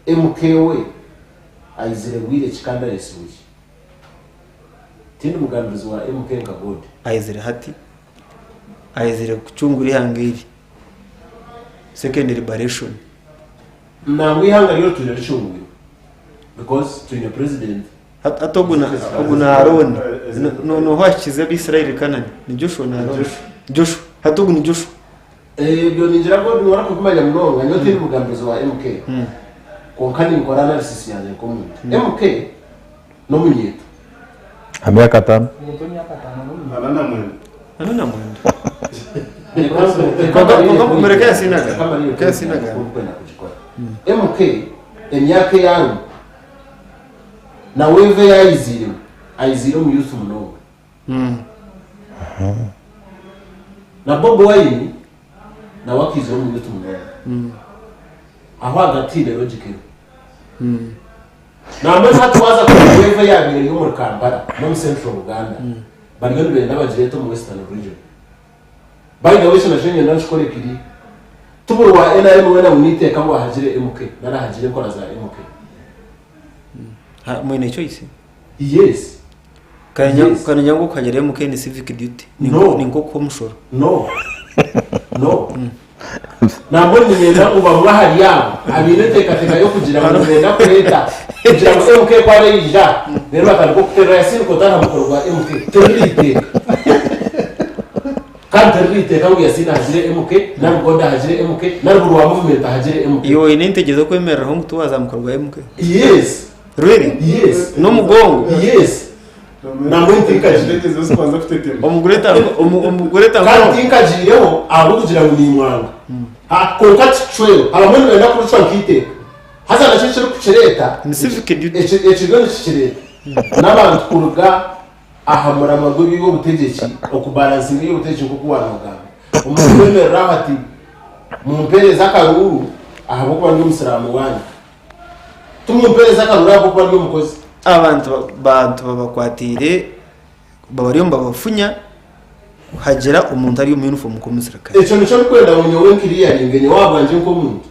MK we ayizire bwire kikanda yesuye tindi mugambizi wa MK nkagode ayizire hati ayizire kucungura ihangiri second liberation na mwihanga ryo turashunguye because to the president atoguna Aaron no hwakize Israel kanani ni Joshua na Aaron Joshua hatoguna Joshua byo ninjira ko nwara kukumanya mnonga nyote ni mugambizi wa MK konkani nkora analysis yanjye ko MK no munyeto Miaka 5 anana mwendo Kumerekea sinaga MK emyaka yangu na weve ayizire mu yusu mnongo na Bobo Wine na wakize mu yusu mnongo aho agatire logical na mbona hatuwaza ko weve yabire yo mu Kampala no mu Central Uganda bariyo benda bagireto mu Western region by the way sinashenge ndashikore kiri tuburu wa NRM wena munite kangwa hagire MK nara hagire ko raza MK mwene choice yes kanya ngo kagere MK ni civic duty ni ngo komushoro no na mboni nenda uba mwahari yabo abinete kateka yo kugira ngo nenda kureta kugira ngo MK kwa reija rero bakariko kutera yasiri ko tana mukorwa MK terite kanterite kangu yasina hagire MK na Rwanda hagire MK na Rwanda movement hagire MK iyo inentegezo kwemera ho tuwaza mukorwa MK yes really yes no mugongo yes na mwintikajire zo kwanza kutetema umugure ta kandi tinkajireho abo kugira ngo ni mwanga konkati trail abamwe benda kuruca nkite haza na cyo kucereta ni civic duty ekigo nikireta n'abantu kuruga ahamura amaguru y'ubutegeki okubalansinga y'ubutegeki nko kuwanaga umuntu wemera ati mumpereza akaruru ahabo kuba ndi umusiramu wanyu tumumpereza akaruru ahabo kuba ndi umukozi abantu babakwatire babariyo babafunya hagera umuntu ari mu uniform ko musirikare eco nico kwenda munyowe nkiriya ringene wabanje nko muntu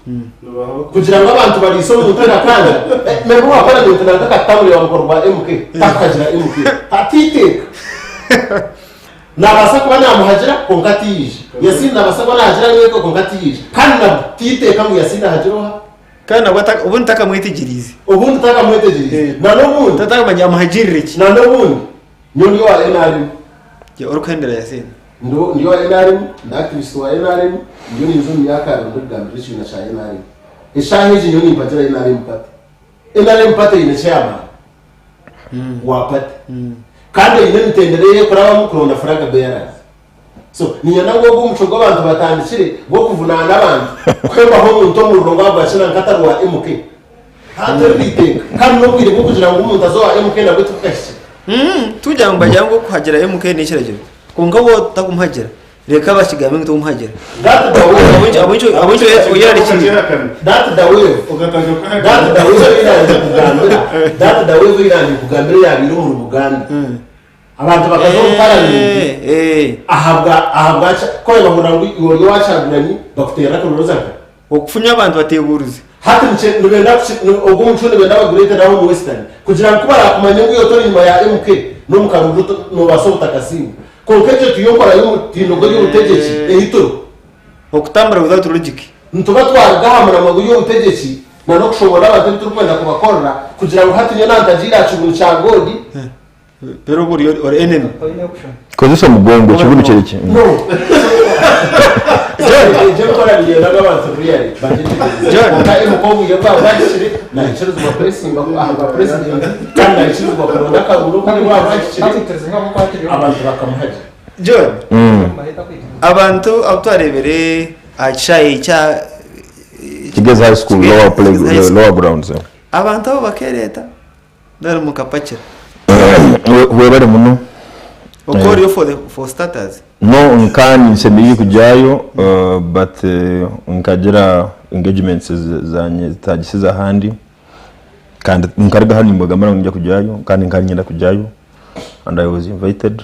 kugira ngo abantu bariso mu ntara kanja memo wakora mu ntara kakatamuri wa mkorwa MK takagira MK atiteka nabasa kuba namuhagira konkati yije yasinda abasa kuba nahagira niwe ko konkati yije kandi natiteka mu yasinda hagiroha kandi ubundi takamwitegirize ubundi takamwitegirize na n'ubundi tatakamanya amahagirire ki na n'ubundi niyo wa NRM ya urukendera yasene niyo wa NRM na activist wa NRM niyo nizo myaka ya ndo gambira cyo na cha NRM ishaje niyo nimpatira NRM pate NRM pate ine chairman wa pate kandi ine nitendereye kuraba mukurona fraga bearers so niyo nango gumuco gwabantu batandikire bwo kuvunana abantu kwemba ho muntu mu rurongo rw'abashina nkatarwa MK haterite kandi no kwire kugira ngo umuntu azoa MK na gute kashi tujya ngo bajya ngo kuhagera MK ni kiragiro kunga bo takumhagera reka bashigame ngo tumhagera abunjo uyari kinyi that the way irani kugambira yabiro mu Buganda abantu bakazo parani ahabwa ko babona ngo yo wacaguranye bakutera ko rozaka okufunya abantu bateburuze hati nche nubenda ogumu nchone benda bagurete naho mu Western kugira ngo kubara kumanya ngo yotori nyuma ya MK no mukarubuto no basota kasimu ko keje tuyokora yo tinogo y'ubutegeki ehito okutambara without logic ntuba twagahamana mu y'ubutegeki na no kushobora abantu turukwenda kubakorera kugira ngo hati nyana ntagira cyubuntu cya godi pero buri or enemy kozesa mugongo kibulu kireke no je kora biye n'abantu riyari John ka emukobu yaba bashire na ikiruzo ba pressing ba president kandi ikiruzo ba corona ka buru ko ba bashire abantu bakamuhaje John abantu abutwarebere achaye cha kigeze high school lower grounds abantu abo bakereta ndari mukapakira webare muno okori for starters no nkani nsemeye kujayo but nkagira engagements zanye zitagisiza handi kandi nkariga hano imbogama njya kujayo kandi nkanyenda kujayo and I was invited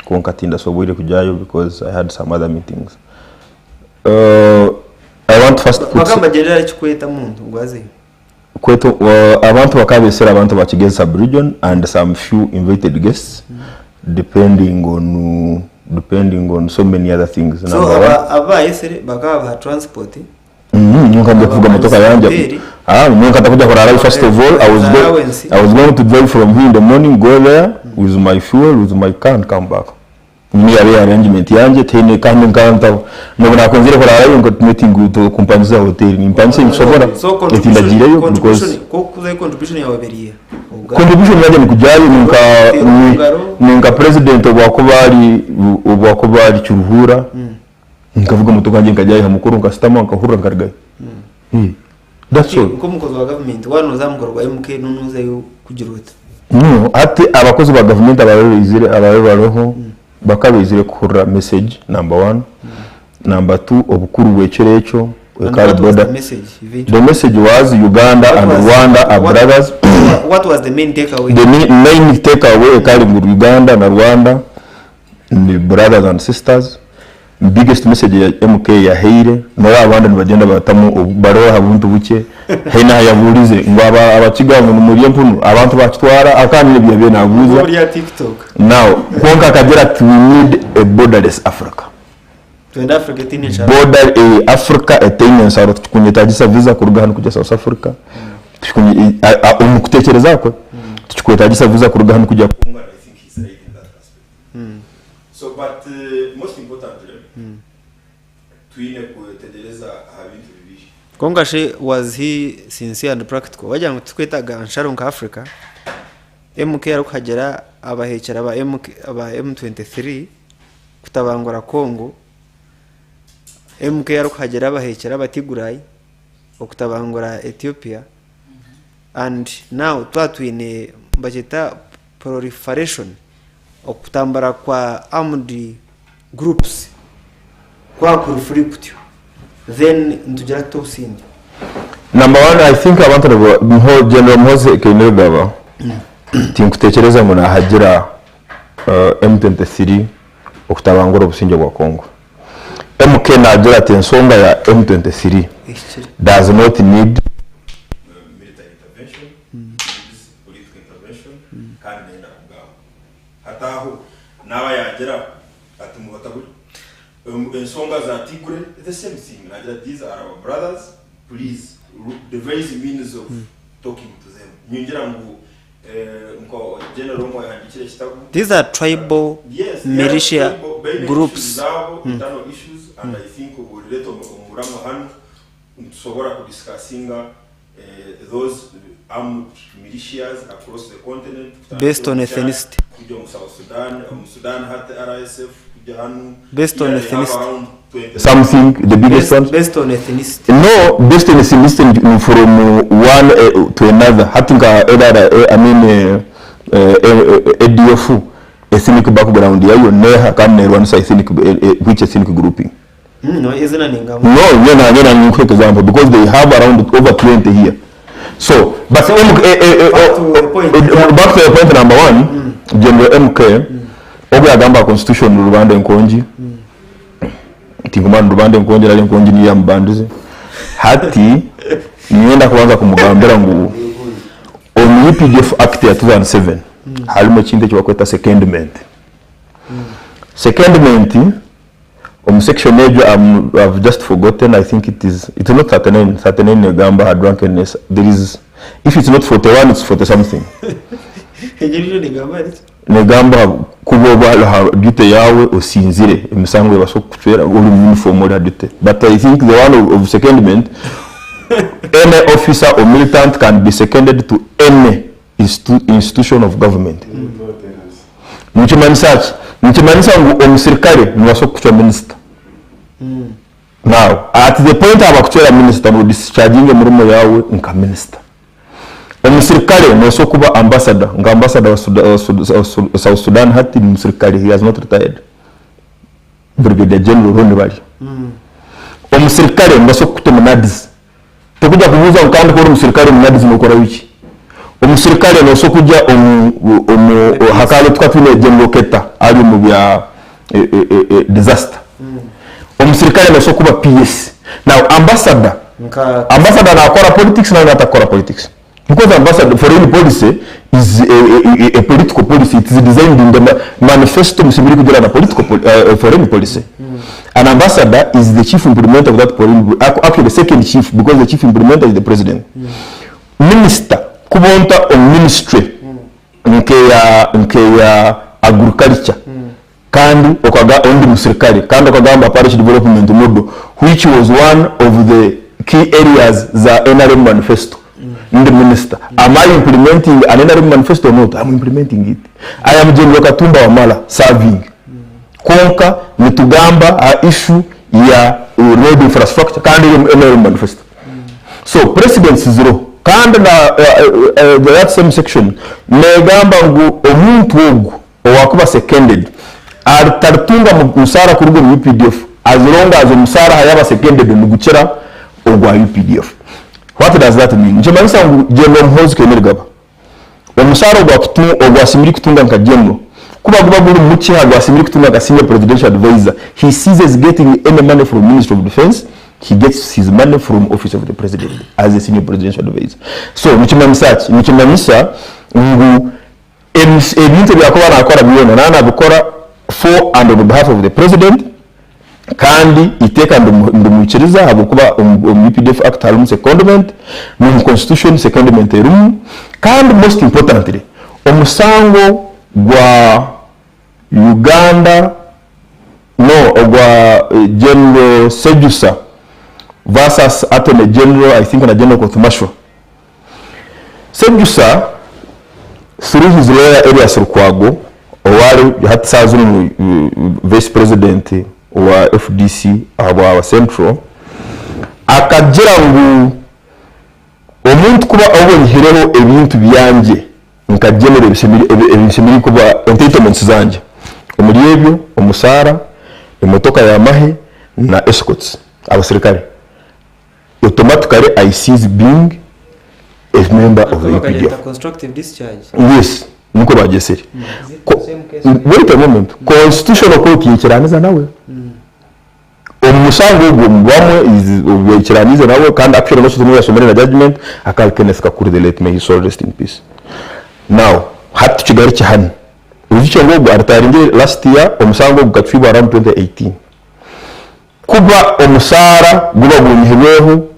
konkatinda sobwire kujayo because I had some other meetings I want first bakamba general chikweta muntu ngwaze kwetu abantu bakabesera abantu bakigeza sub-region and some few invited guests depending on so many other things. So abayesere bakaba transport nkajya kuvuga motoka yanjye nkatakuja kurara. First of all I was going to drive from here in the morning, go there with my fuel, with my car and come back. Ni yari arrangement yanjye tene kandi nkanta no nakonzire kurara ngo meeting to kumpanza hotel ni mpanze nshobora etindagira yo because contribution yawe beriye contribution yaje kujayo ninka president obwakubari cyuruhura nkavuga muto kanje nkajyayo hamukuru nkastama nkahura nkargaye that's all ko mukozi wa government wano zamukorwa MK nunuze kugira uta no ati abakozi ba government abaroho bakabizire kura message number 1 number 2 obukuru wecherecho the message was Uganda and Rwanda are brothers. What was the main takeaway? The main takeaway kali Uganda na Rwanda ni brothers and sisters. Biggest message ya MK ya heire no abandi bagenda batamu baroha buntu buke hena yaburize ngo abakigamu muri empunu abantu bakitwara akandi bya nabuza muri ya TikTok. Now konka kagera we need a borderless Africa. Twenda Africa teenager border Africa attainment saro tukunyetagisa visa kuruga hano kujya South Africa tukunye umukutekereza ko tukwetagisa visa kuruga hano kujya Kongo. I think he's right in that aspect. So but most importantly twine kutegereza habintu bibishi Kongashe was he sincere and practical wajya ngo twetaga Ansharon ka Africa MK yarukagera abahekera aba M23 kutabangura Kongo. MK yarukagera abahekera abatigurayi okutabangura Ethiopia and now twatwine bajeta proliferation okutambara kwa armed groups kwa conflict then ndujara to sindi. Number 1 I think I want to know General Mose Kainerugaba tinkutekereza ngo nahagira M23 okutabangura obusinge bwa Kongo. MK nagira tensonga ya M23 does not need military intervention, political intervention kandi nenda kugaho hataho nawa yagira atumubataburi ensonga za Tigre the same thing nagira these are our brothers, please devise means of talking to them nyingira ngo ngo general mo yandikire kitabu. These are tribal militia groups. Internal issues and I think we will let omuramo hano tusobora kudiscussinga those armed militias across the continent based on ethnicity. Sudan had the RSF based on ethnicity. Something the biggest one based on ethnicity. No, based on ethnicity from one to another. I think ADF ethnic background ya yoneha kana one ethnic which ethnic grouping. No, isn't an income. No, you're quick example because they have around over 20 here. So, but back to the point number one, General MK, obu agamba constitution Rwanda nkonji. Tingumana Rwanda nkonji na nkonji ni ya mbanduzi. Hati nienda kuanza kumugambira ngu on UPDF Act ya 2007 halimo chinde chwakweta secondment. Secondment section major I've just forgotten. I think it's not 39 negamba drunkenness. There is, if it's not 41 it's 40 something. Negamba kuboba dute yawe osinzire emisango basokutwera uri uniform or dute. But I think the one of secondment any officer or militant can be seconded to any institution of government. Nichimanisa omusirikare mwasokutwa minister. Now at the point abakuchera minister no discharging emurimo yawe nka minister. Omusirikare mwasokuba ambassador nga ambassador wa South Sudan hati omusirikare he has not retired. Brigadier General Ronnie Bali. Omusirikare mwasokuta munadizi. Tekuja kubuza nkandi ko omusirikare munadizi nokora wiki. Omusirikare mwasokuja hakale tukatule General Keta ali mu bya disaster. Omusirikare mwasokuba PS. Now ambassador na akora politics na atakora politics. Because ambassador foreign policy is a political policy. It is designed in the manifesto msibiri kujira na political foreign policy. An ambassador is the chief implementer of that foreign, actually the second chief because the chief implementer is the president. Minister kubonta on ministry nke ya agriculture kandi okaga ondi musirikali kandi okagamba parish development model which was one of the key areas za NRM manifesto. The minister, am I implementing an NRM manifesto or not? I'm implementing it. I am General Katumba Wamala serving. Konka nitugamba a issue ya road infrastructure kandi NRM manifesto. So president zero kandi na that same section negamba ngu omuntu ogu owakuba seconded tartunga musara kurugo mu UPDF as long as musara hayaba seconded nuguchera ogwa UPDF. What does that mean? Nchimanisa General Mhozi Kenergaba. Omusara ogwa simiri kutunga nka general. Kuba gulu muchi agwa simiri kutunga nka senior presidential advisor. He ceases getting any money from Ministry of Defense. He gets his money from Office of the President as a senior presidential advisor. So nchimanisa ngu ebintu byakoba nakora byona nana bukora for and on behalf of the president. Kandi iteka ndumukiriza habukuba UPDF Act harumu secondment mu constitution secondment erumu kandi most importantly omusango gwa Uganda gwa General Sejusa versus Attorney General I think na General Kotumashwa. Sejusa through his lawyer Elias Rukwago owari hatsazuru vice president wa FDC wa Central akagira ngu omuntu kuba obonyireho ebintu byanje nkagenera ebishimiri kuba entitlements zanje omuri ebyo omusara emotoka ya mahe na escorts abasirikare automatically I cease being a member of the UPDF. Constructive discharge. Yes, nuko bageseri. Wait a moment. Constitutional court yikiraniza nawe. Omusango gwamwe is yikiraniza nawe kandi actually no sotumwe yasomera na judgment akalkeneska kuri the late may his soul rest in peace. Now, hatu kigari cyane. Uzicho ngo arataringe last year omusango gukatwibwa around 2018. Kuba omusara guba bunyiheweho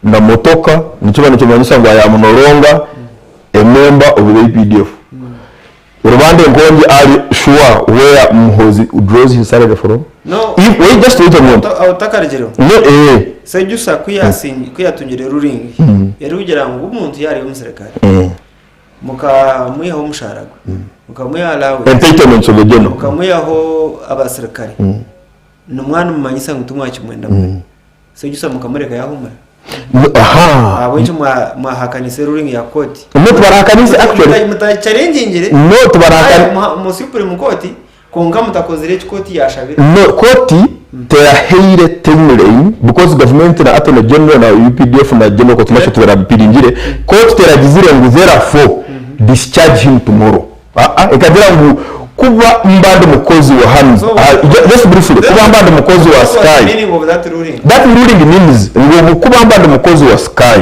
na motoka nikiba kimanyisa ngo ya munoronga a member of the UPDF. Rwanda Ngongi are sure where Muhozi draws his salary from? No. If we just wait a moment. Autakarigero. No Sejusa kuyatungire ruringi. Yari kugira ngo umuntu yari umuserekari. Mukamwiha umusharago. Mukamwiha alawe. Entitlements of the general. Mukamwihaho abaserekari. Numwana mumanyisa ngo tumwachi mwenda mwe. Sejusa mukamureka yahumura. Aha. Abonje mwahakanise ruringi ya koti. No tubarahakanise actually. Mutachallengingire. No tubarahakanise. Mu supreme court konga mutakozere koti yashabira. No koti terahire temurain because government na atona general na UPDF na general court nasho tubarabipiringire court teragizire ngo therefore discharge him tomorrow. Ekadira ngo kuba mbande mukozi wa hands just briefly kuba mbande mukozi wa sky that ruling means ngo kuba mbande mukozi wa sky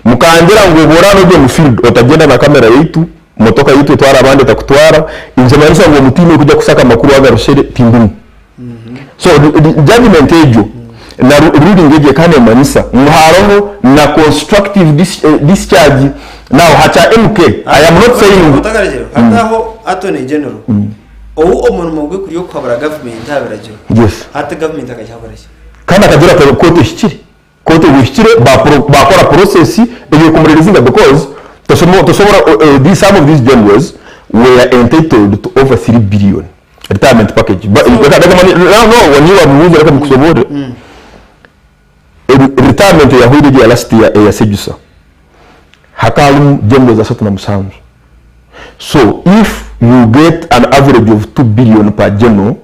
mukangira ngo borano byo mu field otagenda na kamera yitu motoka yitu twara abandi takutwara inje marisa ngo mutime kujya kusaka makuru agarushere tingumu. So the judgment ejo na ruling ejo kane manisa muharoho na constructive discharge now hacha MK. I am not saying hataho atone general umuntu mugwe kuri yo kwabara government abarajo. Yes. Hata government akajabarashye kana kagira ko kote shikire kote gushikire bakora process eyo kumuririzinga because to some some of these generals were entitled to over 3 billion retirement package but no when you are moving like kusobore retirement ya hudi ya last year ya sejusa hakalu generals asatu na musanzu. So if you get an average of 2 billion per general,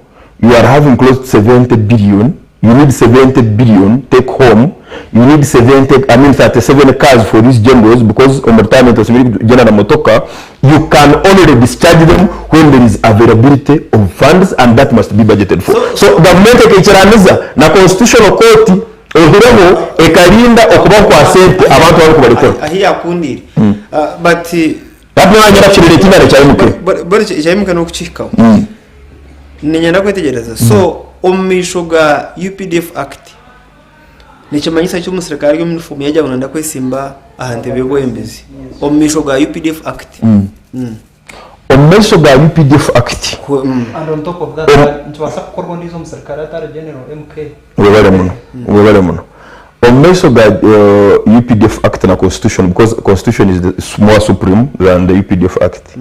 you are having close to 70 billion. You need 70 billion take home. You need 37 cars for these generals because on retirement as general motoka, you can only discharge them when there is availability of funds and that must be budgeted for. So government ekiraniza na constitutional court ohiremo ekarinda okuba kwa sente abantu bari kubarikora. Ahiya kundiri. But Babyo nyara kirere kinare cyayimuke. Bari cyayimuka no kuchikaho. Ninyanda kwetegereza. So omisho ga UPDF Act nikimanyisa cyo musirikare yo uniform yajya bunanda kwesimba ahande bego embezi omisho ga UPDF Act omisho ga UPDF Act and on top of that ntwasa korwa ndizo musirikare atari general MK webale muno omisho ga UPDF Act na constitution because constitution is more supreme than the UPDF Act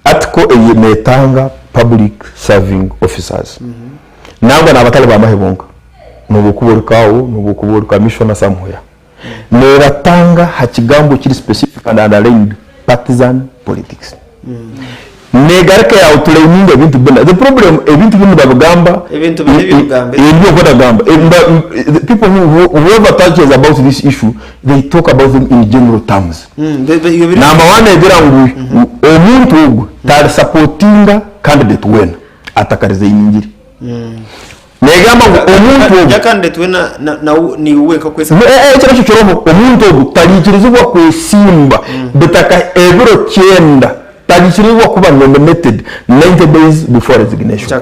atko eyemetanga public serving officers nangwa nabatale bamahebonga nubukubura commissioner somewhere nebatanga hakigambo kiri specific and aligned partisan politics negarke ya outlining ebintu bina the problem ebintu bino babugamba ebintu bibigamba ebyo kodagamba people whoever touches about this issue they talk about them in general terms. Number one ebirangu omuntu ugu tar supportinga candidate wena atakarize injiri negamba omuntu ya candidate wena ni uweka kwesa cyane cyoromo omuntu ugu tarikirizwa kwesimba betaka ebiro cyenda tarikirizwa kuba nominated 90 days before resignation.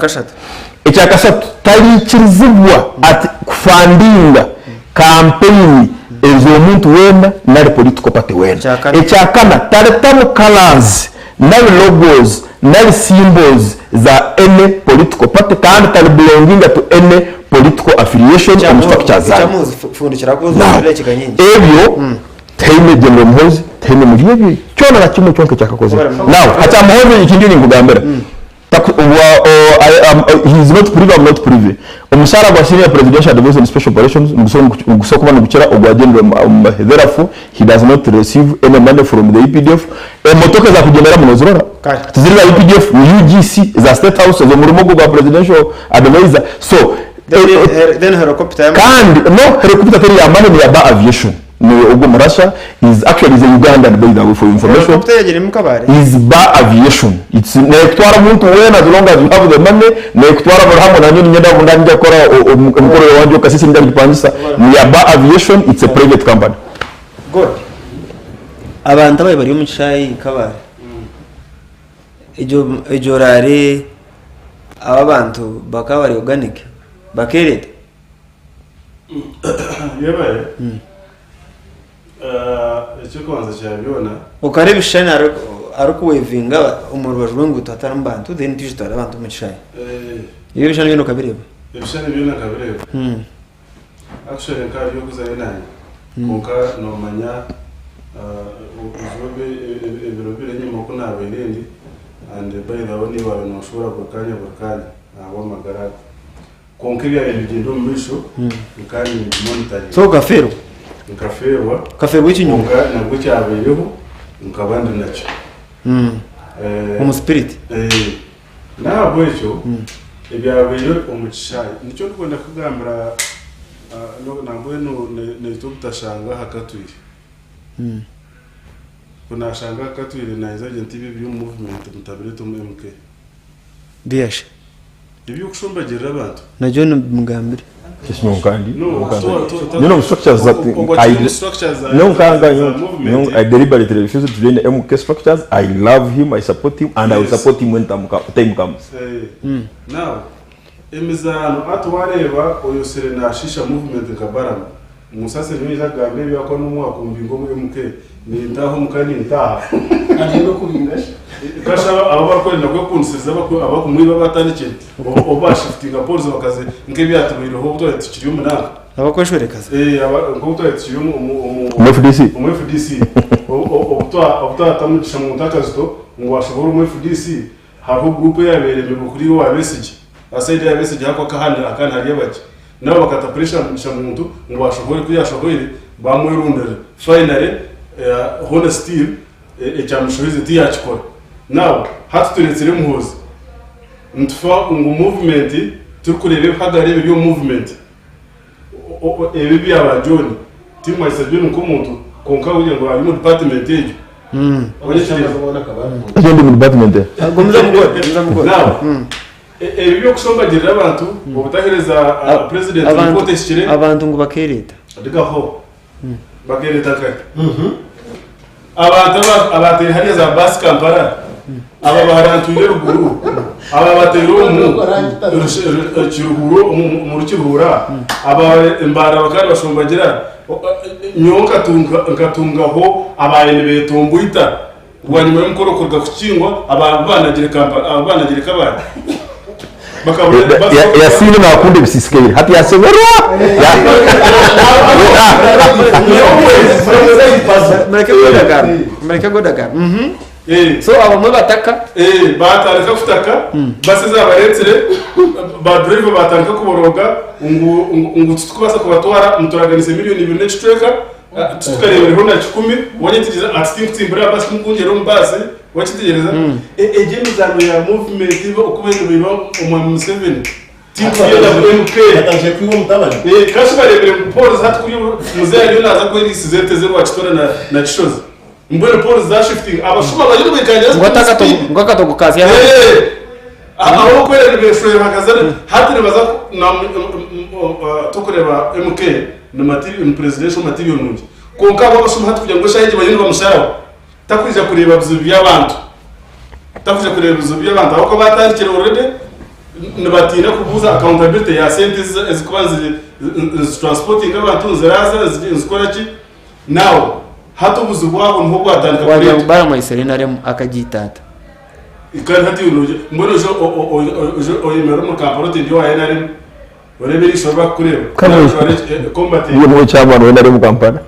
Ekyakashatu tarikirizwa at fundinga campaign ezo omuntu wena na political party wena. Ekyakana taretamu colors na logos na symbols za any political party kandi tari belonging to any political affiliation or structure za ebyo tayime general Muhozi tayime mugiye cyona na kimwe cyonke cyakakoze now hata Muhozi ikindi ni ngugambera he is not privy, I'm not privy. Umusara wa senior presidential advisor in special operations ngusoko bana gukira ogwa general therefore he does not receive any money from the EPDF. Motoka za kugendera mu nozora tuzirira EPDF UGC za state house zo muri mugo gwa presidential advisor so then helicopter kandi no helicopter ya money ya ba aviation Ogo Marasha is actually the Ugandan by the way for information. Is ba aviation. It's nektwara muntu wena as long as you have the money. Nektwara barhamo na nyoni nyenda mundanja kora mkoro wanjo kasisi ndani kipandisa. Ni ba aviation. It's a private company. Good. Abantu abaye bari mu cyayi kabare. Ejo rare aba bantu bakabari organic bakerete. Yebaye. icyo kubanza cyabibona ukareba ishani ari kuwevinga umuntu bajwe ngo tuhatara mbantu then tujitara abantu mu cyayi iyo bishani bino kabireba ibishani bino kabireba actually nkari yo kuzana nani konka nomanya uzobe ibiro bire nyuma ko naberindi and by the way niba no shobora gukanya abo magara konka bya ibigendo mu misho nkari monitoring so kafero kafero w'ikinyuma nabwo cyabeyeho nkabandi nacyo umuspirit ntabwo icyo ibyabeyo umucishayi nicyo dukunda kugambira ntabwo nito tutashanga hakatwire kunashanga hakatwire naiza gente ibi byo movement mutabirito mu MK biyashe ibyo kushombagira abantu na John mugambire structures that I deliberately refuse to join the MK structures. I love him, I support him, and I will support him when time comes. Now, emizano atwareba oyosere na shisha movement nkabarama musase niza gambe yako n'umwaka umbingo mu MK ni ndaho mukani ntaha ari no kubingasha kasha abo bakorera ko kunsiza abakumwiba batandikira obashiftinga polisi bakaze ngebyatubiro ho butwa tukiri umunaka abakoshwere kaze ngo butwa tukiri mu FDC obutwa tamugisha mu ntakazo ngo washobora mu FDC habo group yabereye mu kuri wa message asaide ya message hako kahanda akana hariyabaje nabo bakata pressure muntu ngo washobora kuyashoboye bamwerundere finally honesty ecyamushobize tiyakikora now hatuturetsere muhoze ntfa ngo movement tukurebe hagarebe byo movement ebi byaba John timwa isabye ko muntu konka uje ngo ari mu department yejo oye cyangwa ubona kabana Ndi mu department agomza mugora now ebi byo kushombagira abantu ubutahereza president n'ipoteshyire abantu ngo bakereta ndigaho bakereta kare abateri hariya za basi Kampala aba baharantuye ruguru aba batero mu kiruhuro mu rukihura aba imbara bakari bashombagira nyonka ngatungaho abayene betombuita wanyuma y'umukorokorwa kukingwa abanagire Kampala abanagire kabana yasini nakunde bisisikeye hati yasemerwa Amerika godagara so abamwe bataka batareka kutaka base zabaretsere ba driver batareka kuboroga ngo tukubasa kubatwara muturaganise miliyoni 2 n'icweka tukarebera hona 10 wanyitiza atsinti mbura basi mukungero mbase wachitegereza eje mizano ya movement ibo ukubera biba umu 7 timu ya MK ataje kwiwo mutabani kashi barebere polisi hatu muzari naza ko risizete zero wachitora na chishoza mbere polisi za shifting abashuma bajye bekanya ngo akatogukazi ya aho kwere befere hakazana hatire baza na tokureba MK na material presidential material nungi konka abashuma hatu kugira ngo shahije bayindi bamusharaho takwija kureba bizu by'abantu aho batandikira already nabatina kubuza accountability ya sentes ezikubanze transporting abantu ziraza zikora ki now hatubuze bwabo nko bwatandika kuri bara maiserena rem akagitata ikari hati unoje mbona oyemera mu kamparote ndio ayena urebe ishobora kureba combat iyo cyabana wenda ari mu kampana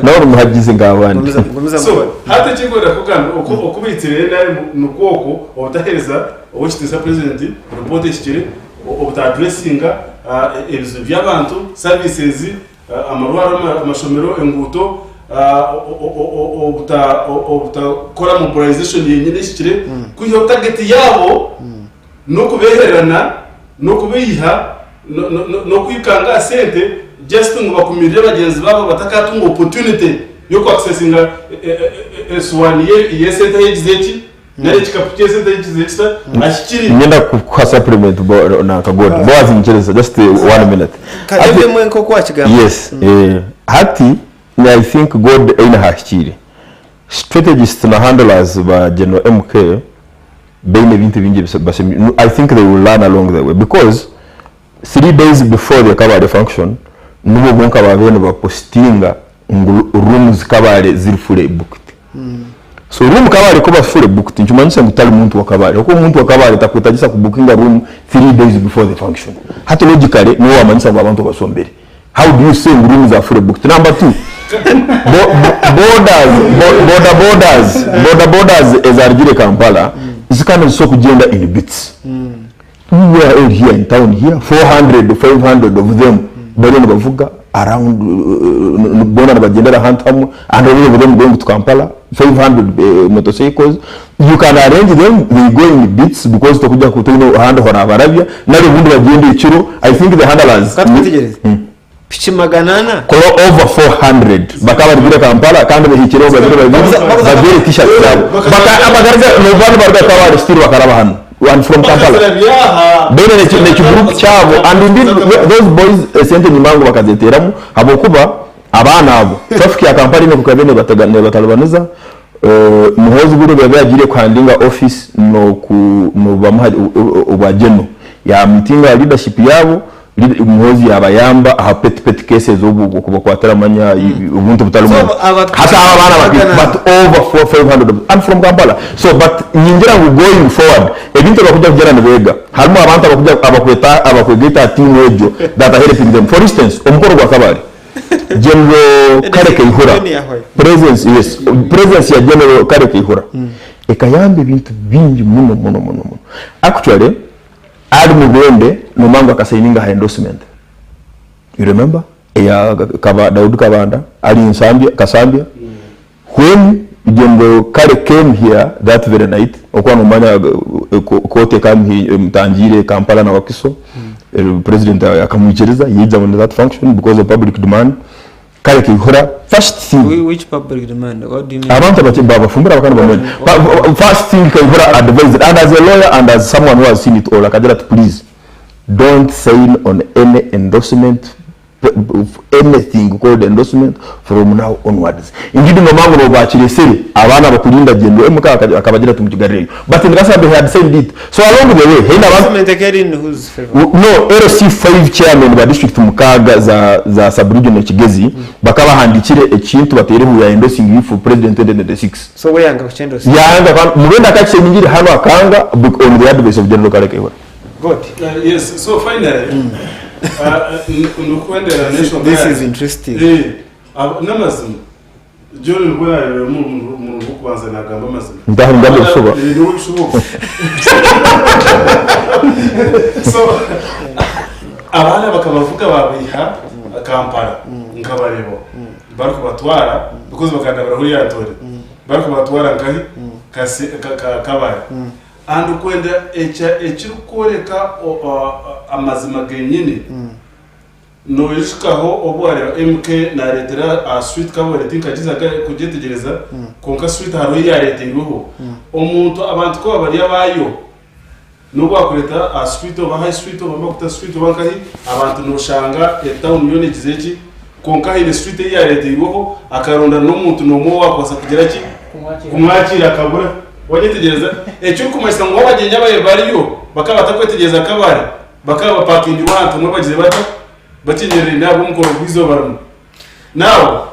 nawe muhagize ngabandi so hata kigora kugana ukubitire naye nukoko obutahereza obukitisa president report ishikire obutadressinga ebizo by'abantu services amarwara amashomero enguto obutakora mobilization yenyine ishikire kuyo target yabo no kubeherana no kubiha no kwikanga sente just ngo bakumirire bagenzi babo batakatunga opportunity yo ku accessinga S1 ye sente y'igizeki nare kikaputye sente y'igizeki ashikiri ngenda ku supplement na kagod Boaz Tumwesigye just 1 minute kadebe mwenko kwa kigamba yes hati I think God ina hashikiri strategists na handlers ba General MK bene bintu bingi I think they will learn along the way because 3 days before the cover function nubo bonka babene ba postinga rooms kabale ziri fully booked. So room kabale kuba fully booked nchumanyisa mutali muntu wa kabale kuko muntu wa kabale takutajisa kubookinga room 3 days before the function hata logically no wamanyisa abantu basombere. How do you say rooms are fully booked? Number 2, borders as Arjire Kampala is kind of so kujenda in bits. We were out here in town here 400 to 500 of them bali bavuga around bona bagendera hantam and all of them going to Kampala 500 motorcycles. You can arrange them, they go in bits because tokuja kutono hand hora Arabia nalo bundu bagende ichiro. I think the handlers pichimaganana over 400 bakaba bigire Kampala kandi behikiro bagire t-shirt zabo baka abagarza no bantu barga kabari still bakaraba hano one from Kampala bene ne group cyabo and indeed those boys sente nimango bakazeteramu abokuba abana abo traffic ya Kampala ne kukabene batagane batalabaniza muhozi biro byagire kwandinga office no bamuhaje ubajeno ya meeting leadership yabo umuhozi yabayamba aha pet cases ubu kuba kwataramanya ubuntu butaluma hata abana but over 500 and from Kampala. So but nyingira going forward ebintu bakujya kugera nibega harimo abantu abakweta team ejo that are helping them. For instance umukoro gwa kabari General Kareke Ihura presence ya General Kareke Ihura ekayambe ibintu bingi muno actually ari mugende no mango akasaininga endorsement. You remember ya Daud Kabanda ali in Kasambia when General Kare came here that very night okwa numanya kote mtanjire Kampala na Wakiso president akamwichereza yiza on that function because of public demand. Kare Ihura first thing which public demand, what do you mean? Abantu bachimba fumbura bakana bamwe first thing Ihura advised and as a lawyer and as someone who has seen it all akajira please don't sign on any endorsement anything called endorsement from now onwards. Indeed no mango no bachire seri abana bakulinda gendo emuka akabagira tumukigarire but ngasabe had signed it. So along the way hina endorsement again in whose favor? No, RC5 chairman ba district mukaga za sub-region Kigezi bakaba handikire ekintu batere mu ya endorsing for president 2026. So we yanga kuchendo yanga mugenda kache nyingire hano akanga on the advice of General Kareke. Good. Yes, so finally this is interesting. Namazim John Boya mu kubanza nagamba mazim ndahindambe soba so abana bakabavuga babiha Kampala nkabarebo bariko batwara because bakandabara huri yatore bariko batwara ngahi kabaya and kwenda ekirukoreka amazima genyine no yishikaho obware MK na retera a suite kabore tinkagiza kugetegereza konka suite haro ya retingweho omuntu abantu ko bari abayo no gwakoreta a suite oba high suite oba makuta suite oba kahi abantu no shanga town yone gizeki konka ile suite ya retingweho akaronda no muntu no mo wakosa kugera ki kumwakira kabura wagetegereza ecyo kumasa ngo bagenya baye bariyo bakaba takwetegereza kabare bakaba parking wantu no bagize bata bakinyere nabo mukoro bizo baramu nawo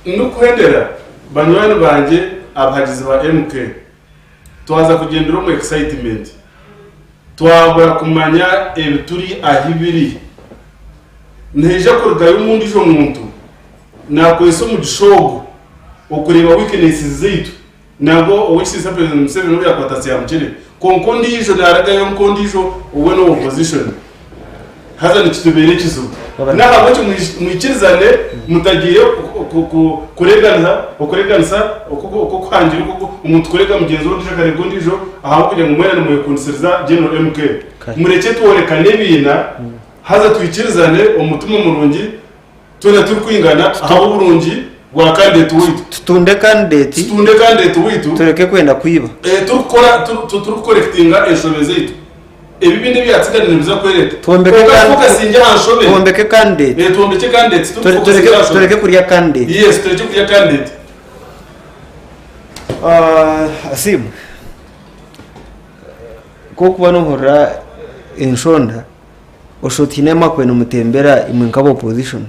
nukwendera banywani banje abahagizi ba MK twaza kugendera mu excitement twabura kumanya ebituri ahibiri neje kurugayo mundi jo muntu nakwese mu gishogo okureba weaknesses zeitu nabo owishisa president Museveni no yakwatasi ya mchire konkondijo naragayo nkondijo uwe no opposition haza nikitubere kizo naho bacho mwikirizane mutagiye kureganisa okwangira umuntu kurega mugenzi wo ndije kare gondijo aho kujya mu mwene mu konseriza General MK mureke tuorekane ibina haza twikirizane umutima murungi tuna tukwingana aho burungi wa candidate witu tutunde candidate witu tureke kwenda kwiba tukora correctinga eshobeze itu ebi bindi byatsikana biza kwereta tuombeke candidate tureke kurya candidate yes tureke kurya candidate asimu ko kuba no hora enshonda oshotine makwe no mutembera imwe nkabo opposition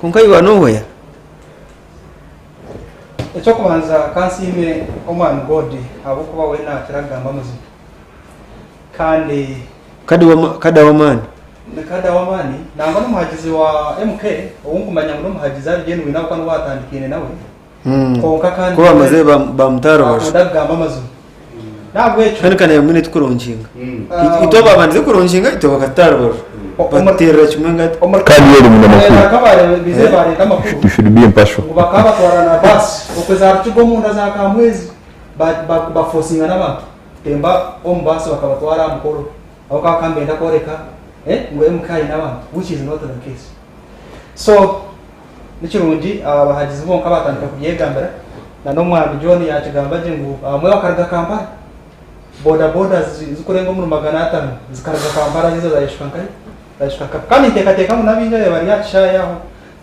konka yiwa no hoya icyo kubanza kansime omwana God abo kuba we nakiragamba muzima kandi kada wamani kada wamani nanga n'umuhagizi wa MK uwungumanya ngo n'umuhagizi ari gene wina kwano watandikine nawe konka kandi ko bamaze bamutaro ndagamba mazima nabwo echo kandi kana yamune tukuronjinga ito babanze kuronjinga ito bakataro batera kimenga kandi yari mu makuru akabare bize bare tamakuru you should be impartial bakaba twarana basi ukweza rutugo munda za kamwezi ba forcinga n'abantu temba ombasi bakabatwara mukoro aho kakambenda koreka ngo MK n'abantu which is not the case. So nikirungi abahagizi bonka batandika kubyegambira na no mwana John yakigamba je ngo amwe bakarga Kampala boda zikurenga mu 500 zikarga Kampala zizo zayishkanka kandi teka mu nabinja bari yachaya aho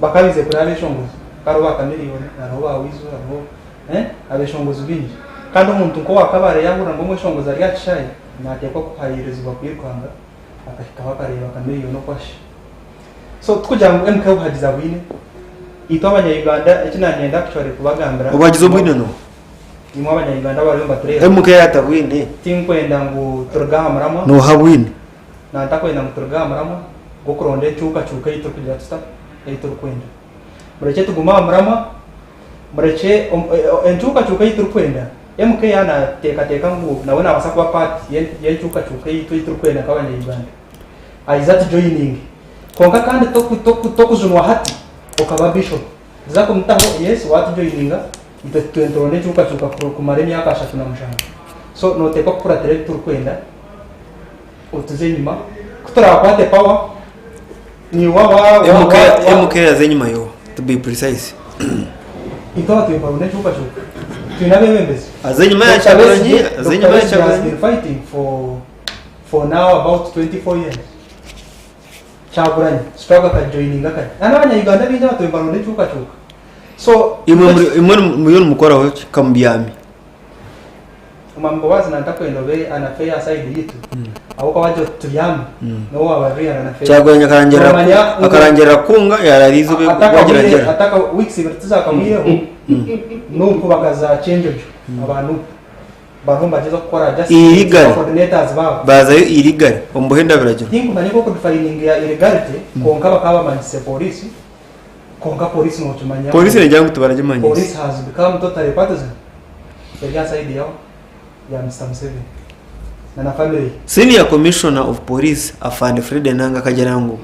bakabize kuri abeshongozi karo bakamiliyoni naho bawizo abo abeshongozi binji kandi umuntu ko wakabare yahura ngo mweshongozi ari yachaya natekwa kuhayirizwa kwirkwanga akashikaho akareba akamiliyoni no kwashi. So tukujya ngo MK uhagiza bwine ito abanya-Uganda ekinagenda actually kubagambira ubagize bwine no imwe abanya-Uganda bari baturera MK yatabwine tinkwenda ngo turugahamuramo no habwine natakwenda ngo turugahamuramo go kuronde chuka yito kugira tusta yito kwenda mureke tugumahamuramo mureke enchuka yito kwenda MK yana teka ngo nawe nabasa kuba part yenchuka yito kwenda kabanya-Uganda aizati joining konka kandi tokuzunwa hati ukaba bishop zako mtaho yes watu joininga ituentorone chuka kumare myaka 3 na mushanga so notekwa kukura director kwenda utuze nyuma kutora kwate power ni MK yazenyuma yo to be precise ikawa tuemparone chuka tuinabe members azenyuma ya chabanyi been fighting for now about 24 years chaburanye struggle ka joining ka abanya-Uganda binja batoemparone chuka so imwe muyo mukora kambyami umambo wazi natakwenda be anafea side yitu abo kwaje tuyami no wabaria na fea cyagwanya akarangira kunga yararizo be bagiragera ataka weeks ibirtiza kamwiye no kubakaza change abantu bahomba jezo gukora just coordinators babo bazayo illegal ombohenda biragira tingu maniko ko defining ya illegality konka bakaba manise police konka police no tumanya police ne jangu tubaraje manyise police has become totally partisan ya side yao ya Mr. Museveni na family senior commissioner of police afande Fred Nanga kajarango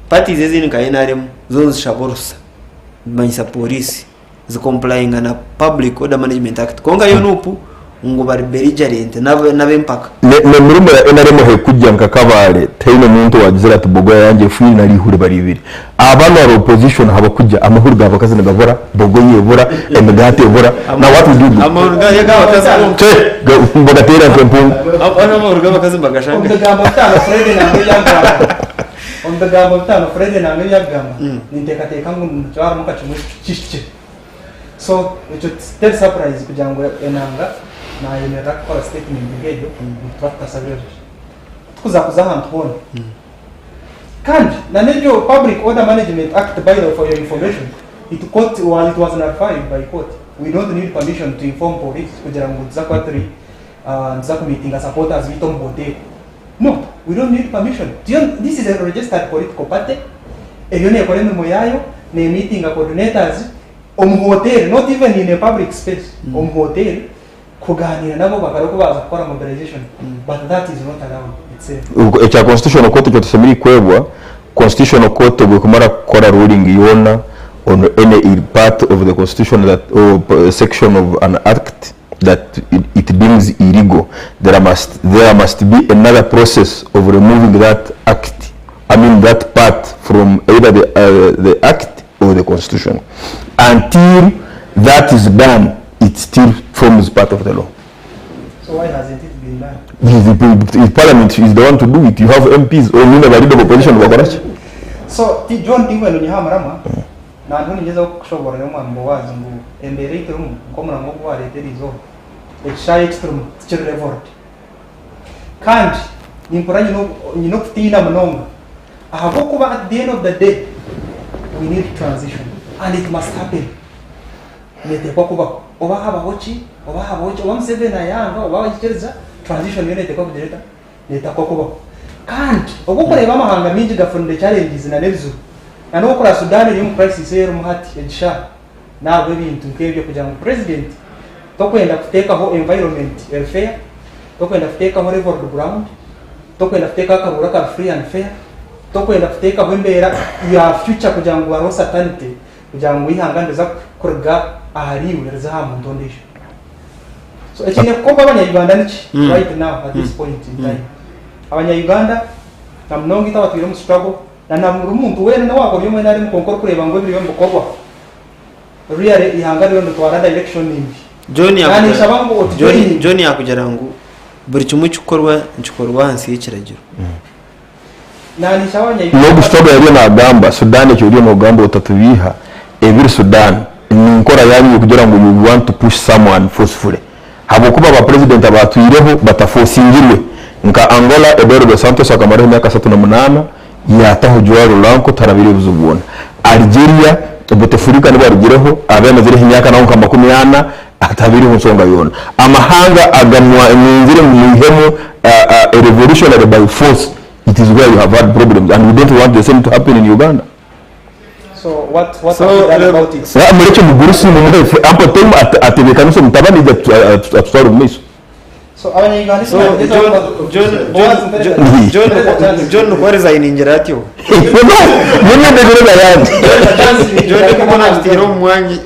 party zezini kainarem zonzi shaborusa manyisa police zicomplying na public order management act konga yonupu ngo bari belligerent n'abempaka ne murimo ya NRM he kujya nkakabare tayino muntu wagizira tubogo yanjye funi nari hure bari ibiri abantu ba opposition haba kujya amahuru gaba kazina gavura bogo yebura emigate yebura na watu dudu amahuru gaba kazina mboga tera tempo amahuru gaba kazina bagashanga ndagamba tano Fred na ngiyagamba niteka ngo cyara mukacu cyishye so it's still surprise kugira ngo enanga na yemera gukora statement ngejo twafata savage tukuzakuza ahantu hone kandi na nejo public order management act by the for your information it was nullified by court. We don't need permission to inform police kugira ngo zakwatri meeting supporters bitombote. No, we don't need permission. This is a registered political party eyone ekore memo yayo ne meeting coordinators hotel, not even in a public space, hotel, kuganira nabo bakaroko baza gukora mobilization, but that is not allowed itself. Echa constitutional court cyo tusemiri kwebwa constitutional court bwe kumara kora ruling yona on any part of the constitution that or section of an act that it deems illegal. There must be another process of removing that act. I mean that part from either the act or the constitution. Until that is done, it still forms part of the law. So why hasn't it been done? The parliament is the one to do it. You have MPs or member of the opposition. So John Tingwe Nyamarama, na ndoni ngeza kushobora yo mwambo wazi ngo embere iturumu ko murango kwa reterizo extra iturumu tsiri revolt kandi nimporanye no kutina mnonga ahako kuba at the end of the day we need transition and it must happen netekwa kubaho oba habaho ki oba Museveni ayanga oba wayikereza transition yo netekwa kugereta netekwa kubaho kandi ubwo kureba amahanga mingi gafunde challenges na nebizuru na no kora Sudan iri mu crisis yero muhati egisha nabwo ibintu nkebyo kugira ngo president tokwenda kutekaho environment welfare tokwenda kutekaho level ground tokwenda kuteka akarura ka free and fair tokwenda kutekaho imbera ya future kugira ngo waro certainty kugira ngo ihangandeza kurga ahariwe za mu ndondesho so ekine ko abanya-Uganda niki right now at this point in time abanya-Uganda namnongi itabatwire mu struggle na namuru umuntu wene na wako yomwe nari mu konkor kureba ngo ibiri yombo korwa really ihangari yo twara direction nimbi John yakugera ngo buri kimwe cyukorwa hansi y'ikiragiro nani shabanya no gustoga yari nagamba Sudan cyo uri mu gambo utatubiha ebiri Sudan ni nkora yari kugira ngo you want to push someone forcefully habo kuba ba president abatuyireho batafosingirwe nka Angola Eduardo dos Santos akamara imyaka 38 yataho Joao Lourenço tarabiri buzubona Algeria Bouteflika niba rugireho abana ziri imyaka naho kama 10 atabiri unsonga yona amahanga aganwa inzire mu ihemo a revolutionary by force. It is where you have had problems and we don't want the same to happen in Uganda. So what about it? Ya mureke mugurusi mu mwefe ampo tema atebekana so mutabani atwara umiso. So abanya-Uganda John what is iningera atyo? Mwenye ndegera yandi. John kubona atiro mwanyi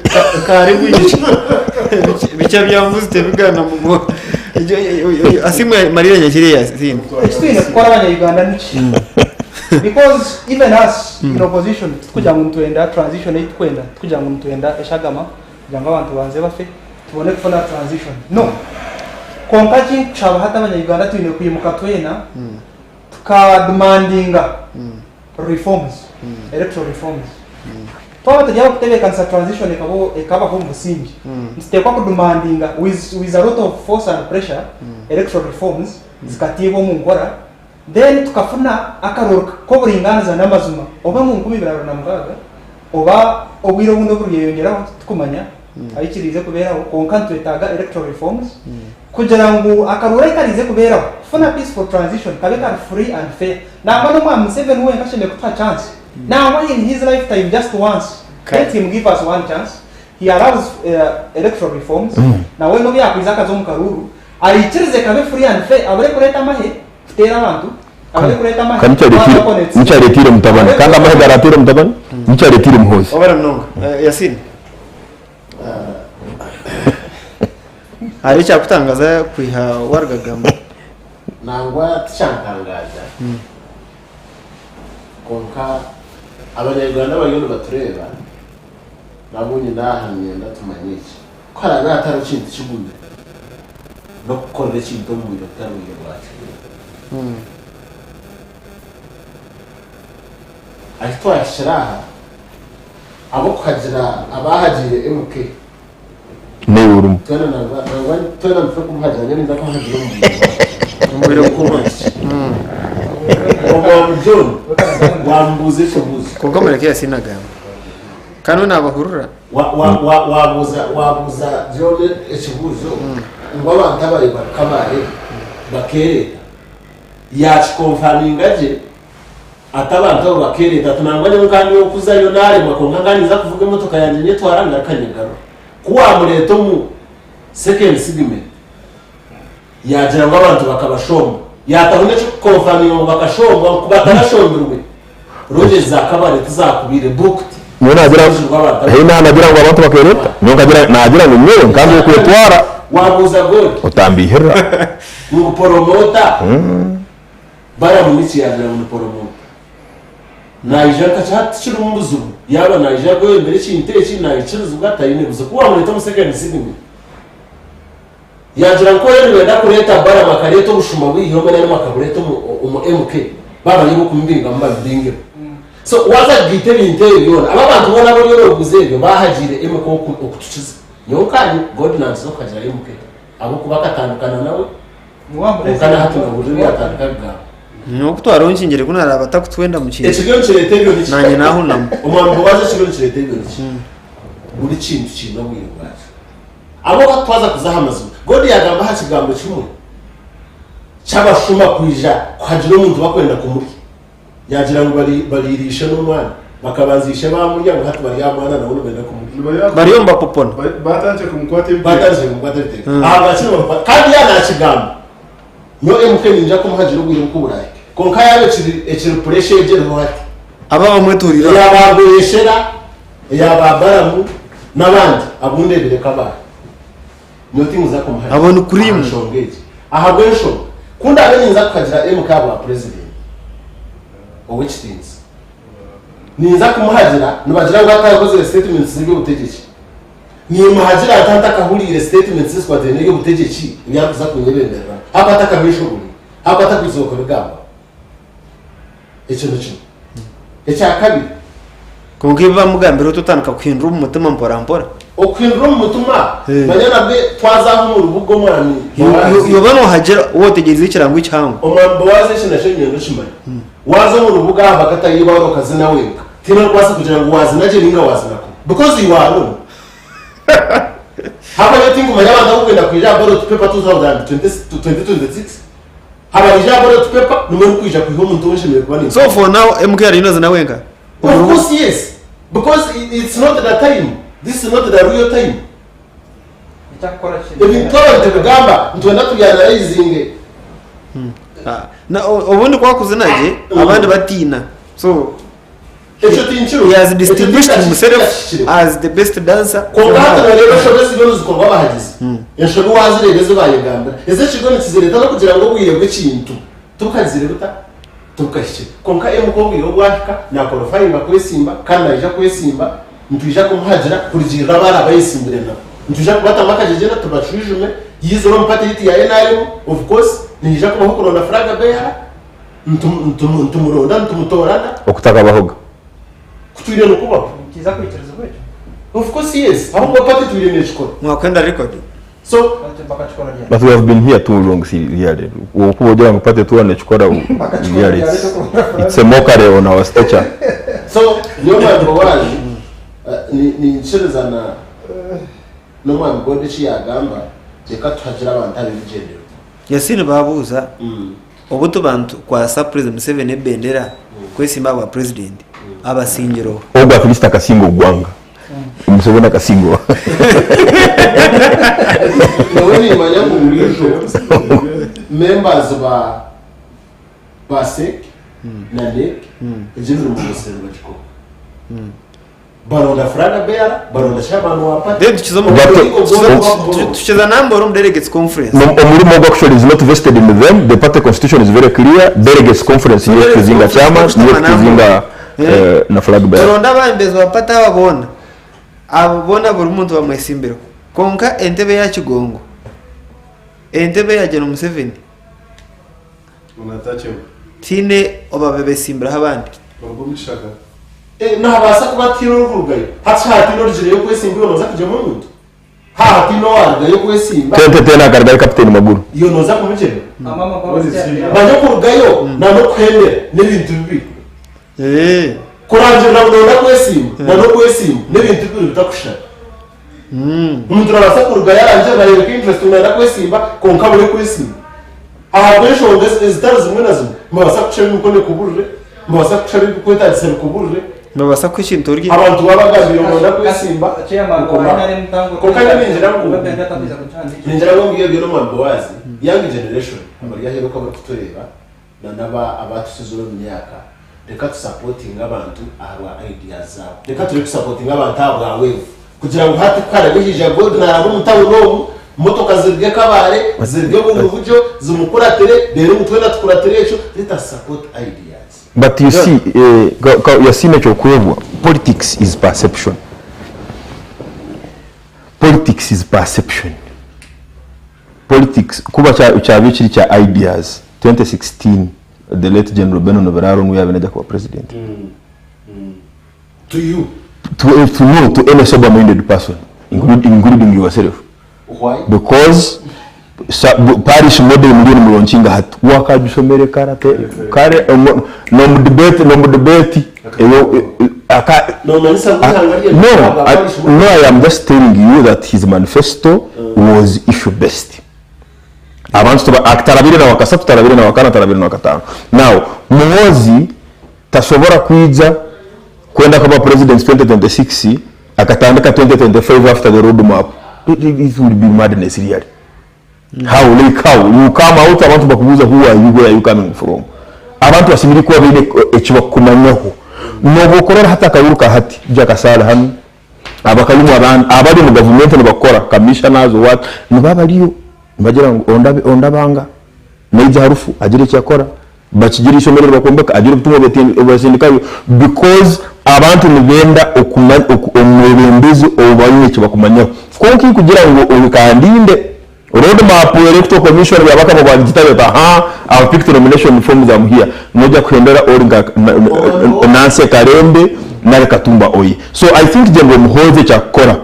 karibu yici. Bicha byamvuze tebigana mu asimwe Maria nyakiriya sindi. Extreme kwa abanya-Uganda niki? Because even us in opposition kugira ngo tuenda transition yit kwenda kugira ngo tuenda eshagama kugira ngo abantu banze bafe tubone kufona transition no konkachi chaba hata abanya-Uganda tuine kuyimuka twena tuka demandinga reforms electoral reforms twaba tujya kutebeka nsa transition ekaba ho musingi nsitekwa ku demandinga with a lot of force and pressure electoral reforms zikatibo mu ngora then tukafuna akarorka ko Oburinganiza n'amazuma oba mu 2026 oba obwiro buno buriyongeraho tukumanya ayikirize kuberaho konka twetaga electoral reforms kugira ngo akarora ikarize kuberaho funa peaceful transition kabe ka free and fair na bano mwa Museveni we nkashime kupa chance now in his lifetime just once let him give us one chance he allows electoral reforms na we no byakwiza kazo mu karuru ayikirize kabe free and fair abure kureta mahe tera abantu abure kureta mahe kancha retire mutabani kanga mahe garatire mutabani nicha retire muhozi obara mnonga Yasin hari cyakutangaza kwiha wargagamo nangwa tishantangaza konka abanyarwanda bayone batureba nabonye nahamye ndatumanyiki ko araga atarukintu kigume no gukorera ikintu mu biro byaruye rwacu ariko ashiraha abo kagira abahagiye MK Neurum. Tena mfoko kumhaja nenda kwa haja mu biro kuronse John wambuze shobuze kuko mureke yasinagamba kanu nabahurura wabuza John ekibuzo ngo abantu abari bakabaye bakere yachikonfaningaje atabantu bakereta tunangwanye ngani yo kuzayo nare makonganganiza kuvuga imotoka yanje nyetwaranga kanyegaro kuwa mureto mu second segment yagira ngo abantu bakabashomba yatabone cyo konfaninga ngo bakashomba kubatarashomberwe roje zakabare tuzakubire booked Mwana agira hina anagira ngo abantu bakereta nyokagira nagira ngo mwe kandi kwetwara wabuza god utambihera ngo poromota bara munisi yagira ngo poromota naijaka cyatshira umuzu yaba naijako imbere cy'inteki nayicuruza gatayine gusa kuwa muri tomu second sigimi yagira ko yari wenda kureta bara makareto bushuma bwihome nari makabureto mu MK baba yibo kumbinga mbabinge so waza gite binte yona aba bantu bona bo yoro guzebyo bahagire MK okutukiza nyokani godlands zo kagira MK abo kubakatandukana nawe kana hatu na buri yatandukana nuko twaronshingire kunara abatakutwenda mu kintu ekigyo kiretebyo nanye naho namo umwambo waje kigyo kiretebyo buri kintu kintu wiyubaka abo batwaza kuzahamaza godi yagamba hakigambo kimwe cyabashuma kwija kwagira umuntu bakwenda kumuri yagira ngo baririsha n'umwana bakabanzisha bamurya ngo hatu bari yamwana na benda kumuri bariyomba popona batanje kumkwate biteke aha bakino kandi yanakigambo no MK ninja ko muhajira ubwira ko burayi konka yabe ekiri pressure je no hati aba bamweturira yababeshera yababaramu nabandi abundebere kabara noti muza ko muhajira abone kuri imwe aha gwensho kunda abeninza kukagira MK wa president which things ninza kumuhajira nubagira ngo atakoze statements z'ubutegetsi ni muhajira atanta kahurire statements z'iswatene y'ubutegetsi byakuza kunyebendera hapa atakabishobora hapa atakwizoka bigamba ikintu kimwe icya kabiri kugiva mugambiro tutanka kwindura umutima mpora okwindura umutima banyana bwe twazaho mu rubugo mwani yobano hajira wotegeze ikirango icyango omwambo waze shinashenye ndoshimanye waza mu rubuga bakata yibaro kazina wenka tina kwasa kugira ngo wazinaje ninga wazinako because you are alone hapa yo tingu mayabanda ukwenda kwija ballot paper 2026 haba ija ballot paper numero kwija ku homu ntonshimire kubani so for now MK ari inoze nawenga of course yes because it's not the time this is not the real time itakora kintu ebintora tegamba ntwenda tuyanalizinge na ubundi kwakuze naje abandi batina so he has distinguished himself as the best dancer kongata rero shobezi byo zikorwa bahagize yashobo wazirebezo bayegamba eze kigoni kizireta no kugira ngo bwiyebwe kintu tukazire ruta tukashye konka emukobwi yo bwashika na qualifying bakwesimba kandi aje kwesimba ntuje kumuhajira kurigira abara bayisimbire nabo ntuje kubata makajegera tubashujume yizo no mpate yiti ya NRM of course nije kubahukura na fraga beya ntumuronda ntumutorana okutaka bahoga kutwire no kuba kiza kwiterezo kwecho of course yes aho pate twire nechiko mwakwenda record so bakachikora rya but we have been here too long really ukubogira ngo pate tuone chikora really it's a mockery on our stature so nyoma bwali ni nshirezana no mwana gode chi yagamba reka tuhagira abantu abigendero yasine babuza obuto bantu kwa surprise Museveni ebendera kwesimba wa president abasingiro ogwa Krista kasingo gwanga Museveni kasingo nawe ni manyango mulijo members ba SEC na NEC ejindro mu Museveni batiko baronda fraga beara baronda shabano wapate then tucheza number of delegates conference omulimo gwa actually is not vested in them. The party constitution is very clear. Delegates conference ni kuzinga chama ni kuzinga na flag bearer baronda bambezwa wapata abona buri muntu bamwesimbiro konka entebe ya kigongo entebe ya General Museveni unatache tine obabebe simbira abandi bagomishaka nabasa kubatiro rugayo hatino rije yo kwesimba noza kujya mu muntu hatino warga yo kwesimba tena karga captain maguru yo noza kumujere mama kwa banyo kurugayo na no kwemera n'ibintu bibi kuranje na no kwesimba na no kwesimba n'ibintu bibi bitakushaka umuntu arasa kurugaya aranje barebe interest na kwesimba konka buri kwesimba aha besho ngeze zitaro zimwe na zimwe mbasa kushaka mukone kuburure mbasa kushaka kweta tsere kuburure babasa kwishintorye abantu babagambira umuntu kwesimba chairman wa NRM mtango ko kandi ninjira mu babenda tabiza kuchandika ninjira ngo ngiye byo no Boaz young generation abari yaheruka bakutureba na naba abatusizo mu myaka reka tu supporting abantu aba ideas zabo reka tu supporting abantu abawe kugira ngo hati kare bihije god na abo mutawo motoka zirge kabare zirge mu buryo zumukuratere rero mutwenda tukuratere echo let us support ideas. But you see yasine chokwebwa politics is perception. Politics is perception. Politics kuba chabikiri cha ideas 2016 the late General Beno Noveraro we have neja kwa president. To you to any sober minded person including yourself. Why? Because parish model milioni muloncinga hatu wakajusomere karate kare no debate eyo I am just telling you that his manifesto was issue based. Abantu tarabiri na wakasatu, tarabiri na wakana, tarabiri na wakatano. Now Muhoozi tashobora kuija kwenda kama president 2026 akatandika 2025 after the roadmap. It will be madness really. How you come out abantu bakubuza who are you, where are you coming from? Abantu basimiri kuba bine ekiba kumanyaho. No bokorera hata kayuruka hati jakasala hano. Abakalimu abali mu government no bakora commissioners what nibaba liyo mbagira ondabanga neje harufu agire cyakora bakigira ishomerero bakombeka agire butumwa betindikayo because abantu nibenda okumwebembezi obanye cyo bakumanyaho konki kugira ngo ubikandinde roadmap electoral commission yabaka mu bagitayo our pick nomination forms am here moja kuendera oringa Nancy Karembe na Katumba Oye. So I think General Muhoozi chakora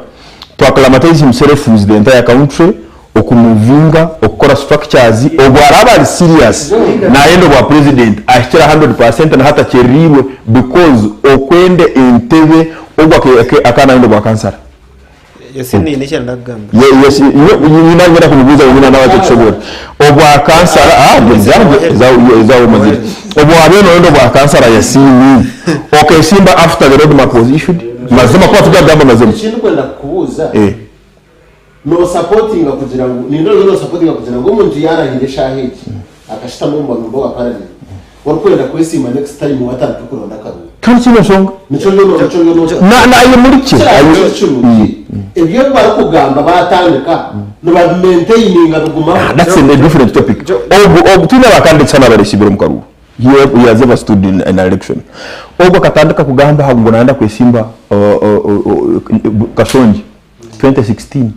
to acclimatize himself with the entire country okumuvinga okora structures obwaraba serious na endo wa president ashira 100% na hata cheriwe because okwende entebe ogwa akana endo wa kansara. Yes, ni initial ndagamba. Yes, you nagera kumubuza ubina na watu chobora. Obwa kansara zao maziri. Obwa beno endo wa kansara yasini. Okay, Simba after the roadmap was issued. Mazima kwa tugamba mazima. Ikintu kwenda kubuza. No supporting kugira ngo no supporting kugira ngo umuntu yarahire shahidi akashita mu mbambo aparane. Warikwenda kwesima next time watatu kuronda karu. Kandi kino songa. Nico no. Na ayo muriki. Ibyo barakugamba batandika no ba maintaining abuguma. That's a different topic. Tuna bakanditsa n'abaresibire mu karu. He has ever stood in an election. Ogo katandika kugamba hago naenda kwesimba Kashonji 2016.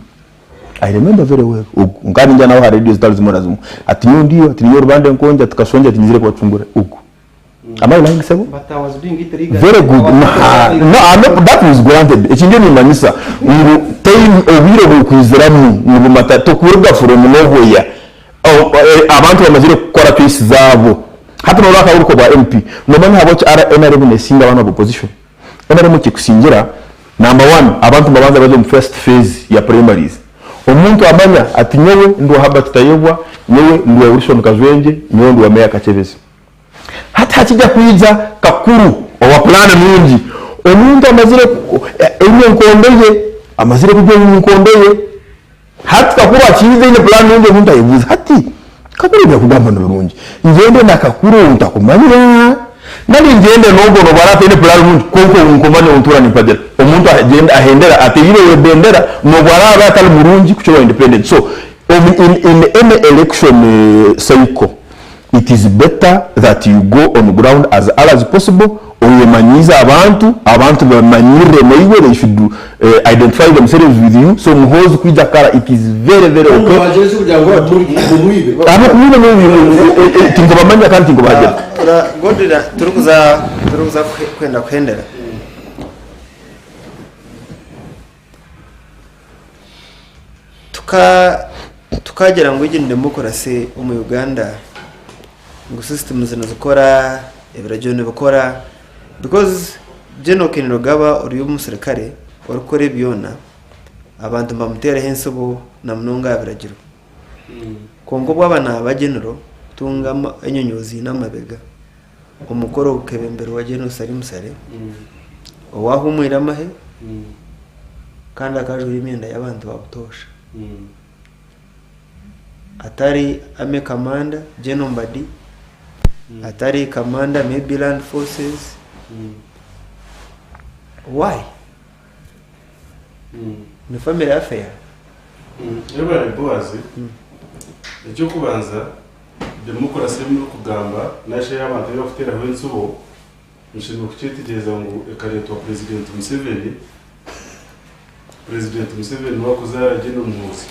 I remember very well. Ngani njya naho radio zitalizimurazumu. Ati ndio ati niyo rubande nkonje ati Kashonji ati nizire kwacungura uko. Am I lying sebo? But I was doing it legal. Very good. No, that was granted. Ekindi ni manisa. Time obiro kwiziramu mu mata to kuruga from nowhere. Abantu bamazire gukora case zabo. Hata no laka uruko bwa MP. Nomanya habocha NRM ne singa bana opposition. NRM kikusingira number 1 abantu babanza baje mu first phase ya primaries. Omuntu amanya ati nyewe ndo haba tutayebwa nyewe ndo Wilson Kazwenje nyewe ndo Meya Kachebezi. Hata hakija kuiza kakuru owa plan mungi omuntu amazire enye nkondeye amazire kujya nkondeye hata kakuru achize ile plan mungi omuntu ayibuza hati kakuru bya kugamba no rungi ngende nakakuru utakumanya nali ngende nogo no barate ile plan mungi konko nkomane untura nipadera omuntu agenda ahendera ateyire webendera no baraba atali murungi kuchowa independent. So in any election cycle it is better that you go on ground as early as possible oyemanyiza abantu bamanyire nayiwe they should identify themselves with you. So Muhoozi kuija kara it is very okay. Wajeje kujango muibe. Aba kuibe no tingo bamanya kandi tingo baje. Godira turukuza kwenda kuhendera. Tukagera ngo igende mukora se mu Uganda ngo system zinazokora ebrajone bakora because General Kenero Gaba uri umusirikare warukore byona abantu bamutera hensobo na munonga abrajiro kongo bwabana ba General tunga enyonyozi n'amabega umukoro ukebembero wa General Salim Sare owahumwira mahe kandi akajura imyenda y'abantu babutosha atari ame commander General Mbadi atari commander maybe land forces why ni family affair Eba Boaz icyo kubanza demokarasi mu kugamba nashe y'abantu bafitera hensubo nshinzwe kucitegereza ngo ekareto wa president Museveni wakuzara General Muhoozi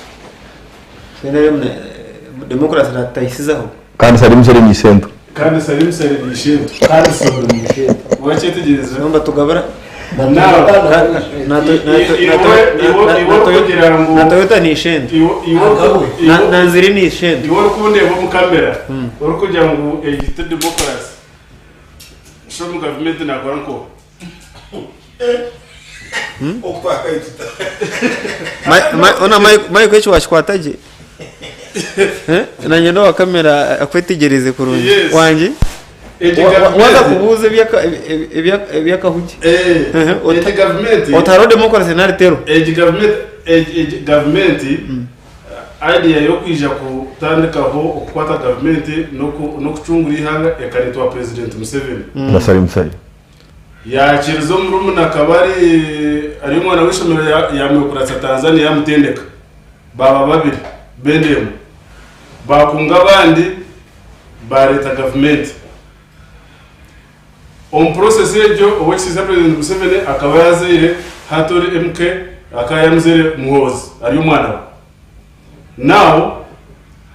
demokarasi natayisizaho kandi Salim Sare ni sento kandi soro ni sento wacitegereza nomba tugabara na Toyota ni ishendo na nziri ni ishendo iwo kundeba mu kamera uri kugira ngo egite demokarasi shomu government nakora nko ona Mike echo washikwataje na nyendo wa kamera akwitegereze kurungi wanje waza kubuza ebyakahugi otaro democracy nari tero government idea yo kwija kutandikaho okukwata government no kucungura ihanga ekaretwa president Museveni Musari yakirizo murumuna kabari ari mwana w'ishomero yamekuratsa Tanzania yamutendeka baba babiri bendemo bakunga abandi bareta government on process ejo owekisiza president Museveni akaba yazire hatori MK akayamzire muhozi ari umwana now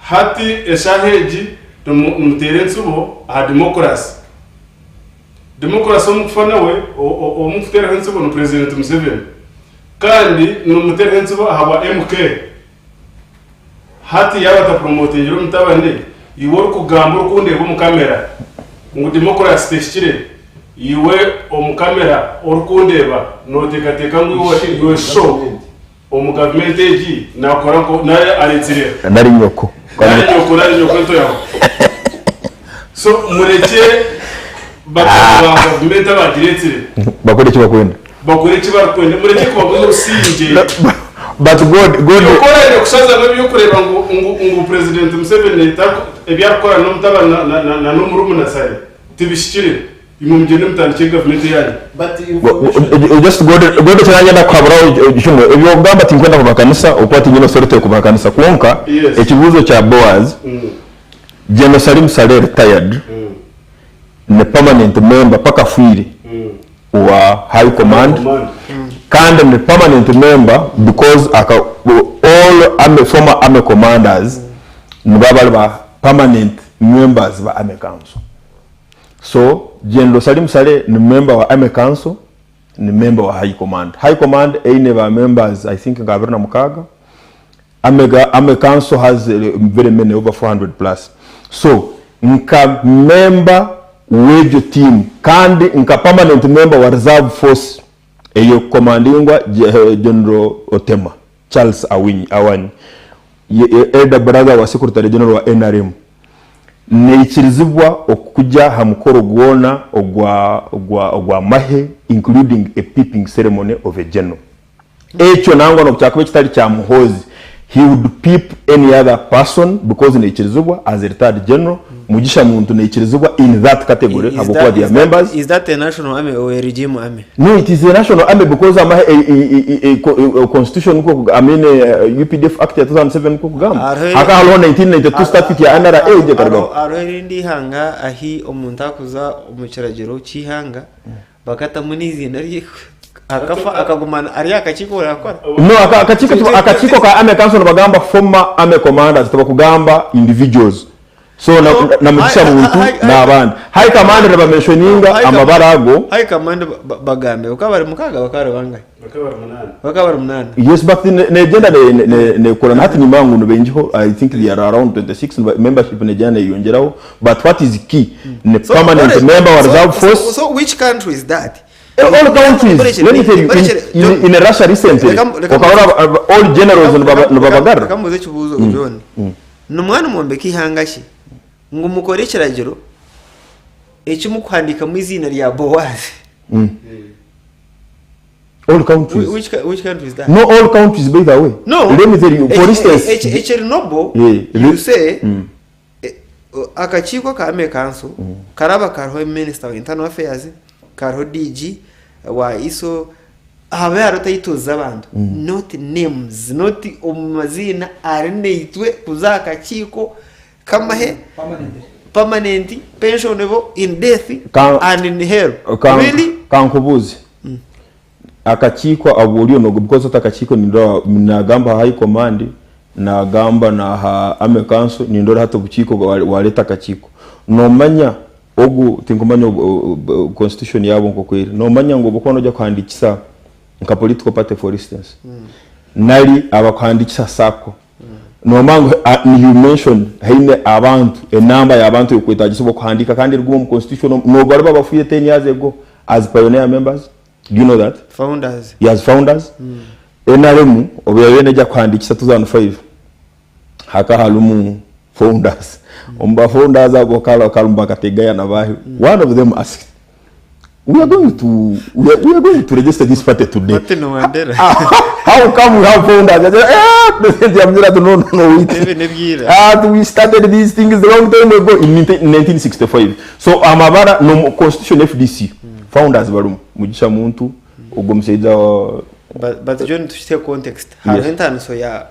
hati eshaheji tumutere nsubo ha democracy omufana we omufutera nsubo no president Museveni kandi numutera nsubo haba MK hati yabata promoting yo mutabane iwo kugamba ukunde mu kamera ngo democracy teshire iwe omukamera orukundeba notekateka ngo iwe show omugavement eji nakora ko naye aretsire nari nyoko to yaho so mureke bakaba government abagiretsire bakore kibakwenda mureke ko baguze usinje but God ukora ne kushaza no kureba ngo president Museveni ebyakora no mutaba na no murumuna sare tibishikire imumjene mutandike government yani just God cyanya ndakwabura ijumwe ibyo gamba tinkwenda ku makanisa ukwati nyino sorete ku makanisa kuonka ekibuzo cha Boaz General Salim Saleh retired ne permanent member paka fuiri wa high command kandi ne permanent member because all former army commanders nibaba permanent members ba army council. So General Salim Saleh ni member wa army council, ni member wa high command. High command ine ba members I think ngabirana mukaga. Army council has very many, over 400 plus. So nka member wejo team kandi nka permanent member wa reserve force eyo commandingwa General Otema Charles Awani elder brother wa secretary general wa NRM nekirizibwa okujja hamukoro gwona ogwa mahe including a peeping ceremony of a general echo nango no kyakwe kitali kya muhozi he would peep any other person because nekirizibwa as a retired general mugisha muntu nekirizibwa in that category abokuwa their members. Is that a national army or a regime army? No, it is a national army because a constitution UPDF Act ya 2007 kugamba aka halo 1992 statute ya NRA je kargo arindi hanga ahi omuntu akuza omukiragiro kihanga bakata munizi nari akafa akagumana ari akakiko yakora no akakiko ka army council bagamba former army commanders tabakugamba individuals. So na mugisha muntu na abandi high command ba mentioninga amabarago high command bagambe ukabari mukaga bakare bangaye bakabari munana yes but ne agenda ne korana hati nyimangu no benjiho I think they are around 26 membership ne agenda yongeraho but what is key ne permanent member wa reserve force. So which country is that? All countries. Let me tell you, in Russia recently all generals no babagara kamuze kibuzo ujoni numwana mombe kihangashi ngo mukore kiragiro ekimo kwandika mu izina rya Boaz. All countries. Which country is that? No, all countries by the way. No. Let me tell you, for instance, Chernobyl, you say akachiko ka army council karaba karho minister of internal affairs karho DG wa iso habe arotayitoza abantu not names not umazina areneitwe kuzaka chiko kama he permanent pensionable in death and in hell really kankubuzi akachiko abulio no because atakachiko nindo nagamba high command na gamba na army council nindo hato buchiko waleta kachiko no manya ogu tinkumanya constitution yabo nkokwira no manya ngo bokono jya kwandikisa nka political party for instance nali abakwandikisa sako no mango you mentioned haine abantu a number ya abantu yokwetagiso bokwandika kandi rwo mu constitution no bari babafuye 10 years ago as pioneer members Do you know that? Founders. He has founders. NRM obuyabene ja kwandikisa 2005 haka halumu founders omba founders abo kala kalumba kategaya na bahi. One of them asked, we are going to register this party today. How come we have founders? No, we started these things a long time ago in 1965. So amabara no constitution FDC founders barum mugisha muntu ubwo musaiza but John to share context harenta so ya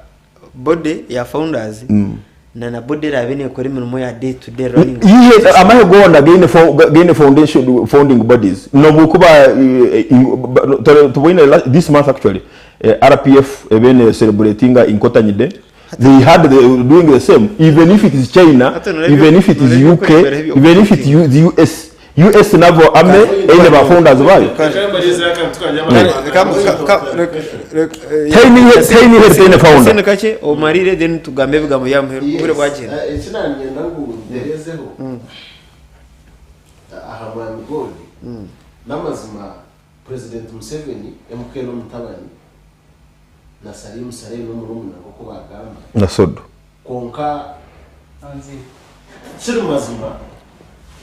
body ya founders na body ravene kuri mirimo ya day to day running amahe go on again foundation founding bodies no bukuba to win this month actually RPF even celebrating inkotanyide. They had doing the same, even if it is China, even if it is UK, even if it is the US navo ame ene ba founders bayo. Tiny head ene founder. Sene kache o marire then tugambe bigambo yamhe ubure bwagenda. Ekina nyenda ngo nderezeho. Aha mgoli. Namazima President Museveni emukelo mutabani. Na Salim Saleh n'umurumuna kuko bagamba na sodo konka anzi kiri mazima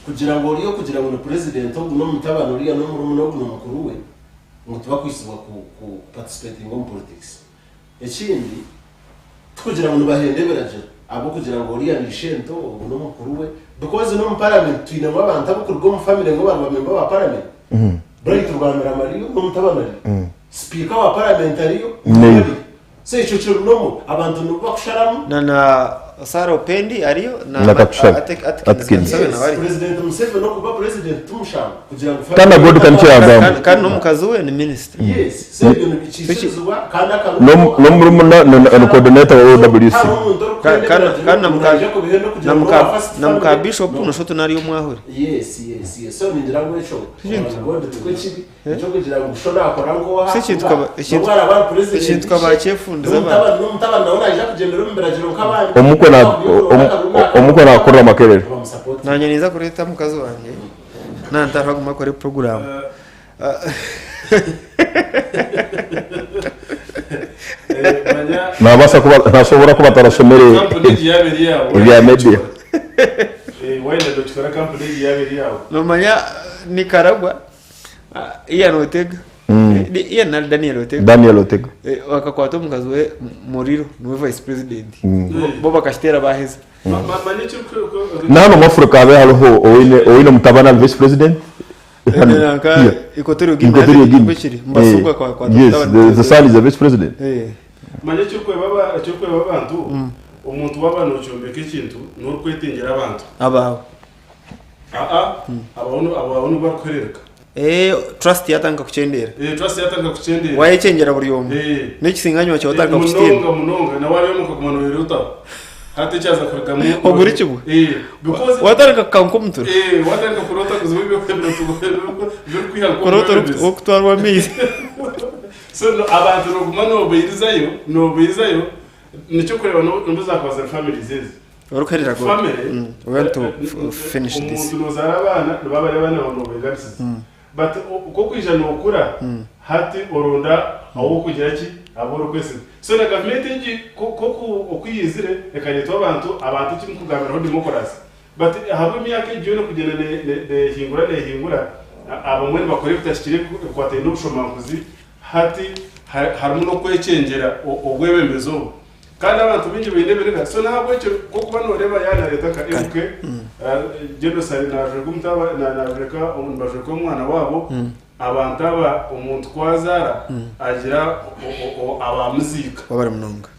kugira ngo president no mutabano uriya n'umurumuna wo mukuru we ngo tubakwisibwa ku participating in politics ekindi kugira ngo bahende beraje abo kugira ngo uriya ni shento no mukuru we because no mu parliament twina abantu abukurwa mu family ngo abantu bamemba ba parliament Bright Rwanda Mariyo no mutabano speaker wa parliamentariyo se ico nomo abantu nubakusharamu na Sara Opendi ariyo na Atkins president Museveni no kuba president tumushanga kugira ngo kana god kanchira kandi no mukazuwe ni minister yes se ibintu bicishizwa kana no murumuna no coordinator wa OWC na muka bishop no shoto nariyo mwahuri yes so nindira ngo echo god tukwechibi echo kugira ngo shona akora ngo ha ikintu twaba chefundiza abantu n'umutabana naona aje kugendera umberagiro nk'abandi omuko na akora makerere nanye niza kureta mukazi wanjye nantara guma kore program nabasa kuba ntashobora kuba tarashomereye ibya media wenda doktora company yabiri yawo no manya Nicaragua iya notega iya na Daniel Otega wakakwata mukazi we Muriro no vice president bo bakashtera baheze nano mafurika abe hariho owine mutabana vice president ikotori ogini mbasubwa kwa yes the son is the vice president manje cyukwe babantu umuntu wabano cyombeke kintu no kwetingera abantu abaho abawunu bakorereka trust yatanga kuchendera trust yatanga kuchendera waye chengera buri yombi n'ikisinganywa cyo watanga kuchendera munonga na wawe muko kumanurira uta hati cyaza kuragamu oguri kibu because watanga kanko muturu watanga kurota kuzubibyo kwebyo byo kwihal kurota okutwarwa mizi so abantu no beyirizayo nicyo kureba no bizakwaza family zeze urukarira go we want to finish this umuntu zarabana babare bana no begarisize but uko kwijana ukura hati oronda aho kugira ki aboro kwese so na government ngi ko okuyizire ekanyetwa abantu kimwe kugamira ho democracy but habo myaka igiye kugena ne hingura abamwe bakore bitashikire kwateye n'ubushomanguzi hati harimo no kwecengera ogwebemezo kandi abantu bingi bineberega so ntabwo cyo ko kuba no reba yana leta ka ebuke genocide naje kumtaba navreka baje ko mwana wabo abantu aba umuntu kwazara agira abamuzika babara munonga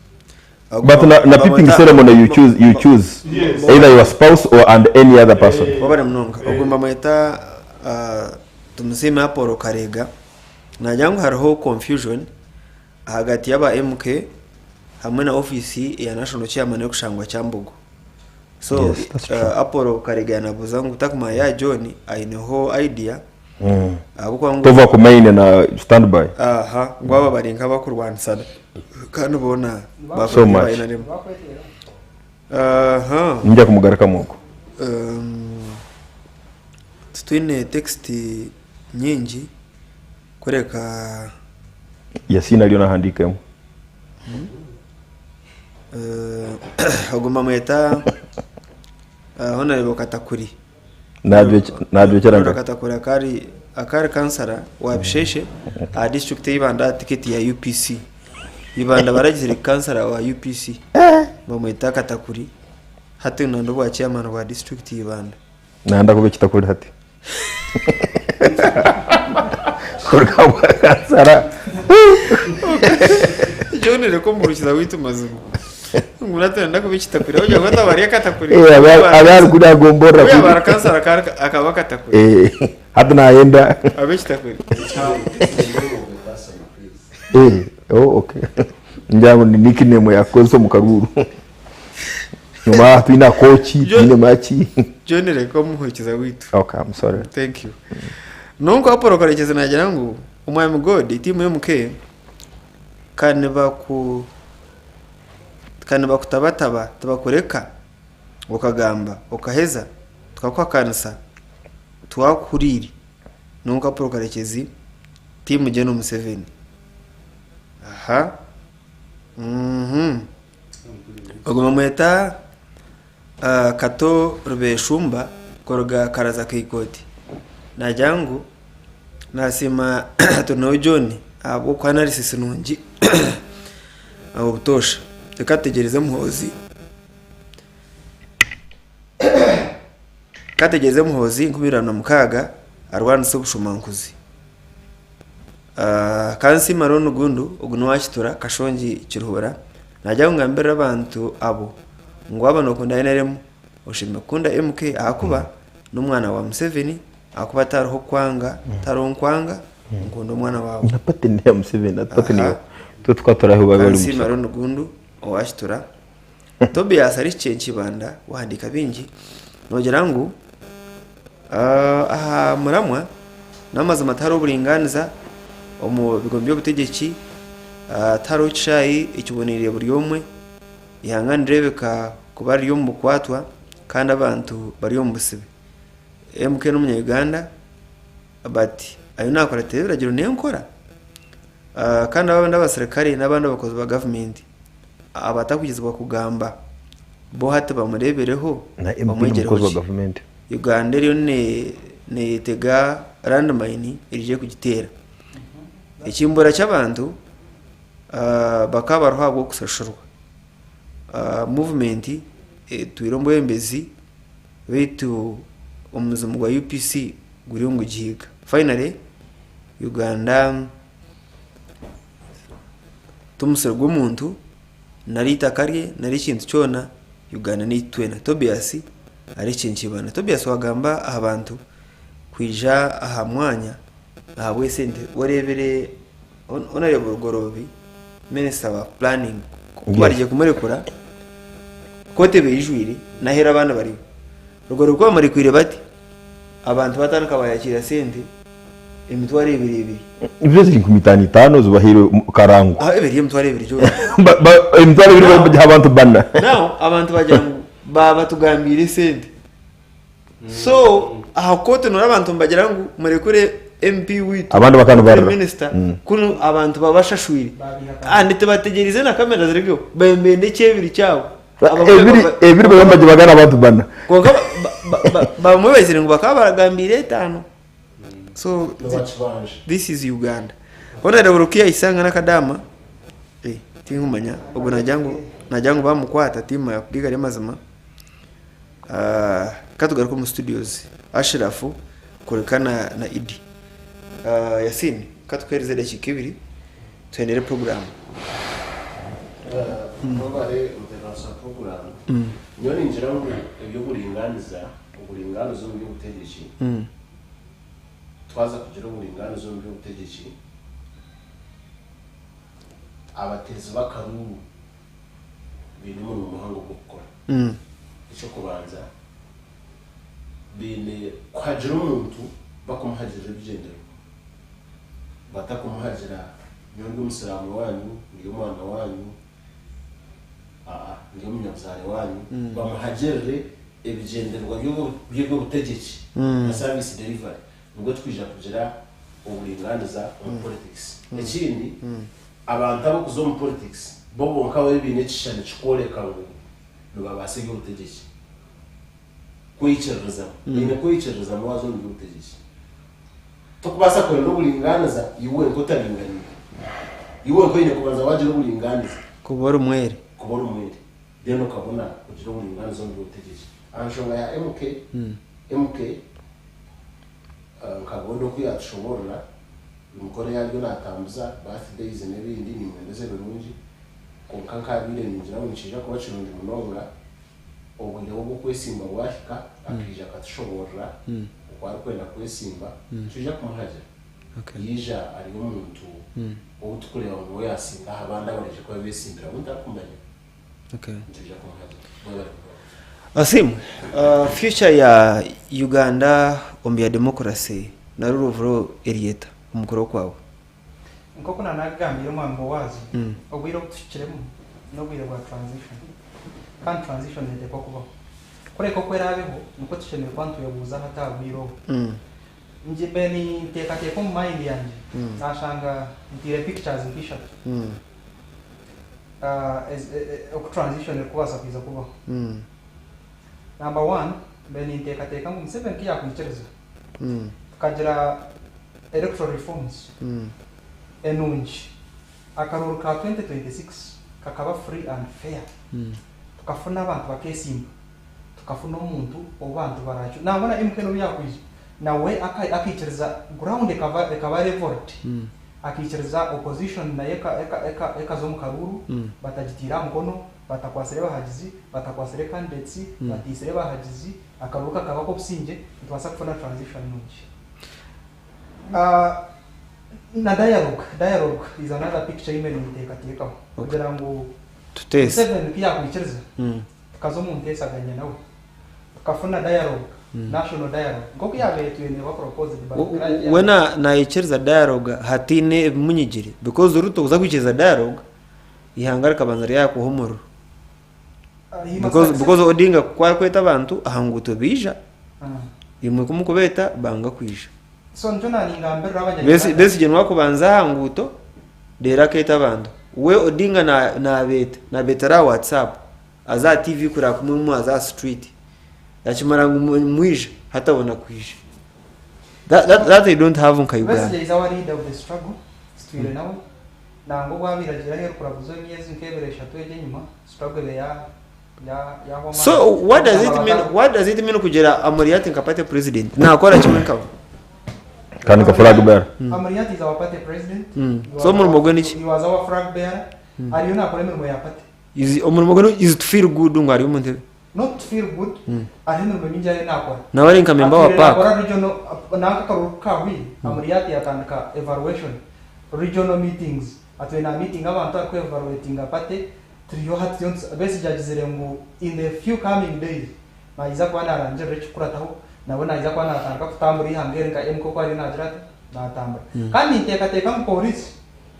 but na picking ceremony you choose yes. Either your spouse or and any other person babara munonga ugomba mayita tumusime Apollo Karega najyango hariho confusion hagati y'aba MK hamwe na ofisi ya national chairman yo kushangwa cyambugo so yes, Apollo Karega yanabuza ngo utakuma ya John aineho idea abuko ngo tova ku main na standby ngo aba bari nka bakurwanisana kandi ubona so much njya kumugaraka muko twine text nyingi kureka Yasina aliyo nahandikemo agomba mweta honorable Katakuri nabyo cyaranga Katakuri akari kansara wabisheshe a district y'ibanda ticket ya UPC ibanda baragize kansara wa UPC bamwita Katakuri hati nando bwa chairman wa district y'ibanda nanda kube kitakuri hati kurka kansara jone reko murukiza witu mazungu ngurate ndako bikitakuri oje gwata bari Katakuri abari kuri agombora kuri abara kansara akaba Katakuri hadi naenda abikitakuri okay njyango ni nickname yakoze mu karuru nyuma twina kochi twine machi jone reko muhukiza witu okay I'm sorry thank you nonko aporo karekeze nagira ngo umwami God timu yo muke kane bakutabataba tabakureka ukagamba ukaheza tukakwakanisa twakuriri nonko aporo karekezi timu je no Museveni aha ogoma mweta kato rubeshumba koroga karaza kikoti najangu nasima tuno John abo kwanarisisi nungi abo butosha tekategereze muhozi nkumirana mukaga arwanise bushumankuzi kansi marono gundu uguno washitura kashongi kiruhura najya ngambira abantu abo ngo abano kunda NRM ushime kunda MK akuba n'umwana wa Museveni akuba taroho kwanga taronkwanga ngo umwana wawe napate ndi Museveni napate niyo to twataraho babali kansi marono gundu washitura Tobias ari cyenki banda wandika bingi nogera ngo aha muramwa namaze mataro Oburinganiza omuby'obutegyeki taro chayi ikiboneriye buri omwe ihanganirebeka kuba ari yo mukwatwa kandi abantu bari yo mubusibe MK n'umunya Uganda bati ayo nakora tebiragiro ne nkora kandi abandi abasirikare n'abandi abakozi ba government abatakugizwa kugamba bo hate bamurebereho bamwegereho government Uganda ryo ne tega landmine irije kugitera ikimbura cy'abantu bakaba ruhabwo kusashurwa movement twirombo yembezi betu umuzimu wa UPC guri ngo gihiga finally Uganda tumusirwa umuntu narita karye nari kintu cyona Uganda ni twena Tobias ari kinkibana Tobias wagamba abantu kwija aha mwanya aha wese warebere honorable Gorobi minister wa planning kubarije kumurekura kote bejwiri nahera abana bari rugoro kwa muri kwire bati abantu batanaka bayakira sente emitware ibiri ibyo ziri ku mitani 5 zubahiro karango ebiri emitware ibiri cyo emitware ibiri abantu banna now abantu bajyangu baba tugambire sente so aha kote no abantu mbagira ngo murekure MP witu abantu bakano barra minister kuno abantu babashashwiri ndite bategereze na kamera zirigyo bembende cyebiri cyawo ebiri bambaje bagana abantu bana konka bamwebezire ngo bakabaragambire 5 so this is Uganda ona rero rukiya isanga nakadama tinkumanya ubwo najyango bamukwata tima yakugigare mazima katugaruka mu studios Ashrafu kurekana na Idi Yasini katwereze dakika 2 tuendere program mobare uteransa program nyoni njira ngo Oburinganiza mu by'ubutegeki twaza kugira Oburinganiza mu by'ubutegeki abatezi bakaruru birimo mu muhango wo gukora icyo kubanza bine kwagira umuntu bakumuhagirira bigendera batakumuhagira nyongo umusiramu wanyu ngiyo mwana wanyu ngiyo munyabyare wanyu bamuhagirire ebigenderwa by'ubutegeki na service delivery nubwo twija kugira oburinganiza mu politics ekindi abantu abo kuzo mu politics bo bonka we bine kishane kikoleka ngo babase y'ubutegetsi kwicereza ine kwicereza mu wazo y'ubutegetsi tukubasa ko n'oburinganiza iwe ko taringani iwe ko ine kubanza waje n'oburinganiza kubora umwere deno kabona kugira uburinganiza y'ubutegetsi anshonga ya MK kabondo ko yashobora umukore yaryo natambuza birthdays n'ibindi ni mwendeze birungi konka bire ninjira mu cija kuba kirundi munonga obunye bwo kwesimba bwashika akija katashobora kwari kwenda kwesimba tuje kumuhaja yija ari umuntu ubutukureba ngo yasinda abandi abareje ko besimbira mutakumanya tuje kumuhaja Asim, future ya Uganda ombya democracy na rule of law erieta umukoro kwawe nkoko nanagambira mwambo wazi obwiro kutukiremu no bwiro bwa transition kan transition nende kuba kureko kwerabeho nuko tukeneye kwantu yabuza hata bwiro nje beni tekate ko mind yanje nashanga ndire pictures nkishatu ok transition kubaza kwiza kuba number 1 beni tekate ngo Museveni kiya kunchereza tukagira electoral reforms enunji akaruru ka 2026 kakaba free and fair tukafuna abantu bakesimba tukafuna umuntu obantu baracho nabona imkeno yakwiza nawe akichereza ground ekaba revolt akichereza opposition na eka zo mukaruru batajitira mukono batakwasire bahagizi batakwasire candidates batisire bahagizi akaruka kabako businje twasa kufuna transition nunji na dialogue is another picture email nitekateka kugira ngo tutese 7 kiya kuichereza tukazo umuntu esaganya nawe tukafuna dialogue national dialogue ngoko yabe tuyene wa proposed by wena na ichereza dialogue hatine munyigiri because uruto uza kwicheza dialogue ihangara kabanzari yako homoro because Odinga kwa kweta abantu ahanguto bija imwe kumukubeta banga kwisha so njona ningambira abanya besi je nwako banza hanguto dera keta abantu we Odinga na betara WhatsApp aza TV kura kumwe aza street yachimara mwisha hata wana kwisha that they don't have on Uganda. Besi is our leader of the struggle still now na ngo gwabiragira hero kurabuzo myezi nkeberesha tweje nyuma struggle ya so what does it mean kugera Amuriati nkapate president na akora kimwe kawo kandi ka flag bearer Amuriati is our party president so umurimo gwe niki he was our flag bearer ariyo nakora imirimo ya party is umurimo gwe is to feel good ngari umuntu not to feel good ariyo imirimo minjaye nakora na wari nkamemba wa park akora regional nakakaruka wi Amuriati atandika evaluation regional meetings atwena meeting abantu akwe evaluating apate turiyo hati besi jagizire ngo in the few coming days naiza kwa narangire chikurataho nabona iza kwa natanga kutambura ihangere nka MK kwa ari najirate natambura kandi tekateka mu police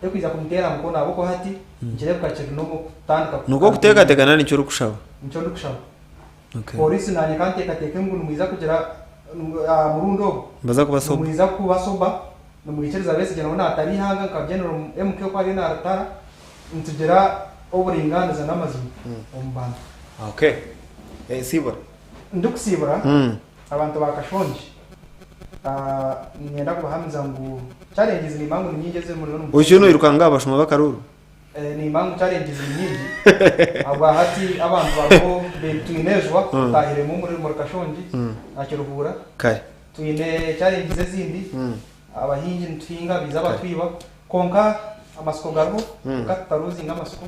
ekwiza kumutera mukona aboko hati njire bukacira no kutandika nuko kutekateka nani cyo rukushaba police nanye kandi tekateka ngo numuiza kugira murundo baza kubasoba numuiza kubasoba numwichereza besi je nabona atari hanga nka general MK kwa ari naratara ntugera Oburinganiza n'amazima ombanda okay sibura ndukusibura abantu bakashonje ngenda kubahamza ngo challenges ni mangu nyingeze muri no ushino irukanga abashuma bakaruru ni mangu challenges nyingi aba hati abantu babo betunezwa tahire muri kashonje akiruhura kai tuine challenges ezindi abahingi ntwinga biza batwiba konka amasoko garbo kataruzi ngamasoko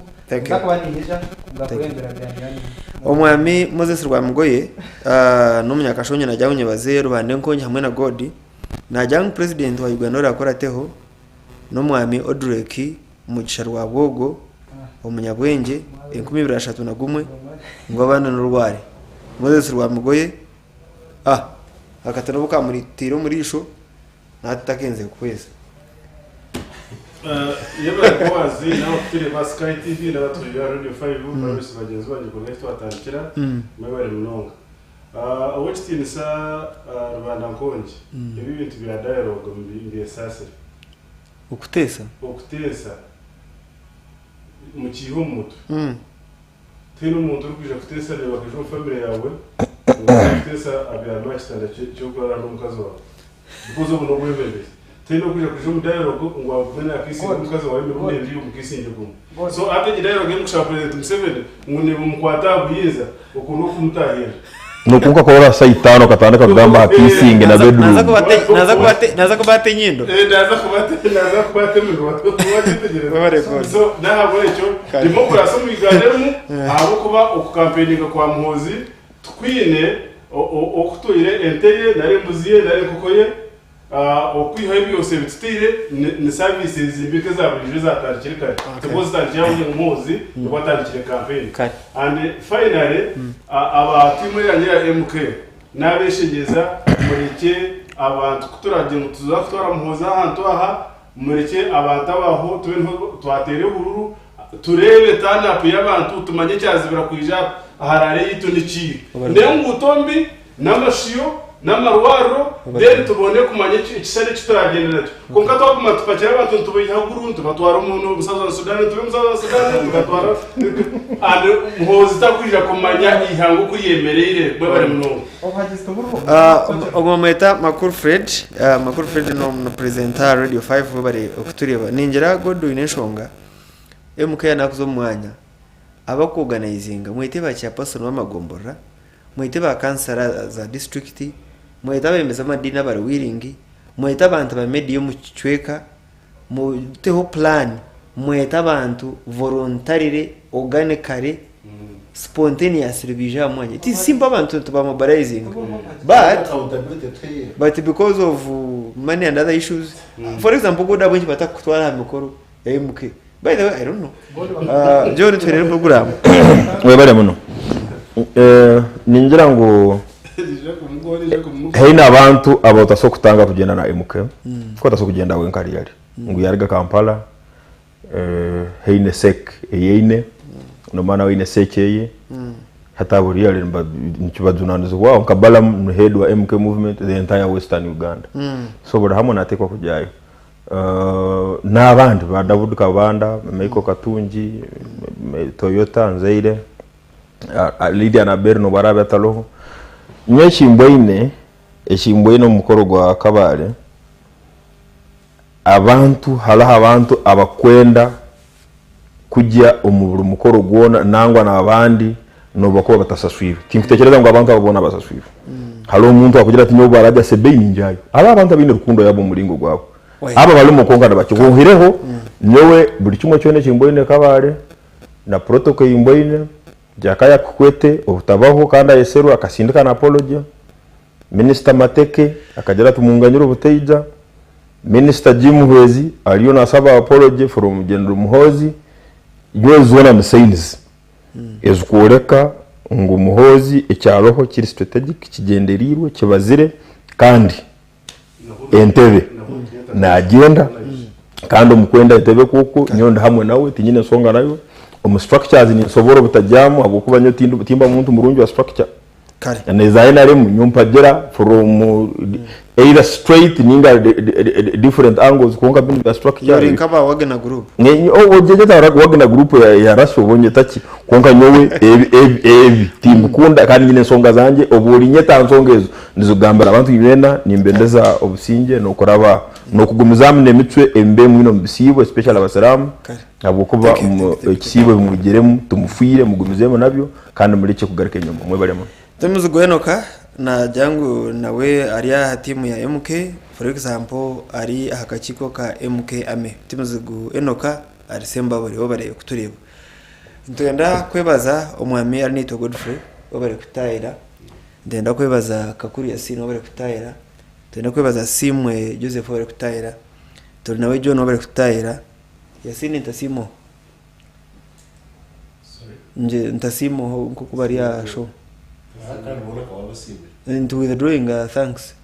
zakwanirija ngakwendera byanyani omwami Moses Rwamugoye n'umunyakashonye najyanye bazero bande nkonye hamwe na God najyanye president wa Uganda yakora teho n'umwami Odreki umugisha rwa Bwogo umunyabwenge 2031 ngo abana n'urware Moses Rwamugoye akatanobuka muri tiro murisho natatakenze kwese yeba Boaz naho turi ba Sky TV n'abaturiye Radio 5 barabise bagenzi baje ko next watandikira mwebare munonga Owekitini sa Rwanda nkonje ibi bintu bya dialogue mbiyesasire ukutesa mu kihumuto tino umuntu uri kuja kutesa reba kajo family yawe kutesa abyarwa kitanda cyo gukora n'umukazi wawe because ubu no bwebebe tino kuja mu dialogue ngo abone akisi umukazi wawe n'ubundi biri mu kisinje gumo so ate dialogue mu kushaka president Museveni ngune mukwata buyiza ukuntu kumutahira nukuvuga ko ora sayitano katandika kugamba hakisinge na bedroom naza kubate nyindo naza kubate mu wategereza so nahabwo icyo demokrasi mu biganiro abo kuba okukampeininga kwa muhozi twine okutuyire enteye nare mbuziye nare kokoye okwiha byose bititire ni services zimbike zabujije zatandikire kare tukoze tandikira mu muhozi twatandikire campaign and finally aba timu ya MK nabeshegeza mureke abantu kuturage tuzatora muhoza ahantu aha mureke abantu abaho tube twatere bururu turebe tanapu y'abantu tumanye cyazibira kuija aharare yitu n'iki ndengu utombi n'amashiyo n'amarwaro deri tubone kumanye ikisane kitaragendera konka twakuma tupakira abantu tubihaguru tubatwara umuntu umusaza wa Sudan tugatwara ande muhozi takwija kumanya ihango kuyemerere bwe bari muno ogometa Makuru Fred no presenter Radio 5 bari okutureba ninjira godo ineshonga MK nakuzo mwanya abakuganizinga mwite bakya person w'amagombora mwite ba kansara za district mwite abemeza amadini bari wiringi mwite abantu ba media mu kicweka muteho plan mwite abantu voluntarily organically spontaneously bija mwanya it is simple abantu to ba mobilizing but because of many and other issues for example goda bwenji batakutwara mikoro MK by the way I don't know John Twitter program we bare muno ningira ngo heina abantu abataso kutanga kugenda na MK ko taso kugenda we nkari yari ngo yarga Kampala heine sek yeine no mana we ne sekeye hata buri yari nikibazunanizo wao Kabala head wa MK movement the entire western Uganda so bora hamwe natekwa kujayo n'abandi ba David Kabanda Meiko Katungi Toyota Nzeire Lydia na Berno barabe ataloho nyeshimboine eshimboine mukoro gwa Kabale abantu halaha abantu abakwenda kujya umuburu mukoro gwona nangwa n'abandi no bako batasaswiwe kimfitekereza ngo abantu ababona basaswiwe halo umuntu akugira ati nyoba arajya sebeini njayo aba abantu abine rukundo yabo muringo gwabo aba bali mu kongana bakihuhireho nyowe buri kimwe cyone kimboine Kabale na protocol yimboine Jakaya Kikwete obutabaho kandi ayeseru akasindika na apology Minister Mateke akagera tumunganyiro buteija Minister Jim Hwezi aliyo nasaba apology from General Muhozi yozona musainizi ezukoreka ngo Muhozi ecyaroho kiri strategic kigenderirwe kibazire kandi entebe na agenda kandi umukwenda entebe kuko nyonda hamwe nawe tinyine songa nayo structures ni soboro butajyamu abukuba nyo timba muntu murungi wa structure kare neza ina remu nyumpa gera from either straight ninga different angles konka bin the structure yori nkaba wagena group ngenyi ojeje wagena group ya raso bonye taki konka nyowe evi timbukunda kandi nyine songa zanje oburi nyeta nsongezo nizugambara abantu ibena nimbendeza obusinge no koraba no kugumizamu nemitwe embe mwino mbisibo especially abasalamu abukuba ikisibo bimugeremu tumufire mugumizemo nabyo kandi mureke kugaruka inyuma mwe baremo Tumuzigwe Enoka na jangu nawe ariya timu ya MK for example ari akakiko ka MK ame Tumuzigwe Enoka ari semba bari obare kutureba ntugenda kwebaza omwami ari nito Godfrey obare kutayira ndenda kwebaza Kakuri Yasino obare kutayira ndenda kwebaza Simwe Joseph obare kutayira turi nawe John obare kutayira Yasini ntasimo nje ntasimo nkuko bari ya show into withdrawing thanks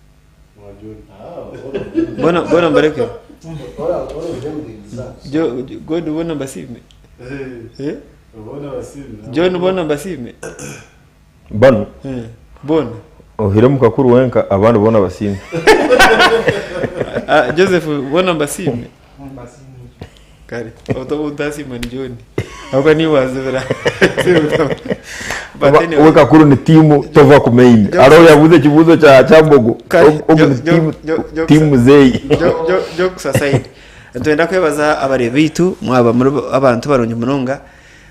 bona mbareke God bona basime bona basime John bona basime banu bona ohire mu kakuru wenka abantu bona basimba Joseph bona basimbe kare utazima ni John ahubwo ni wazira we kakuru ni timu tova ku main aro yavuze kibuzo cha Mbogo timu zei jo kusasayidi ntwenda kwebaza abarebitu mwaba abantu baronye munonga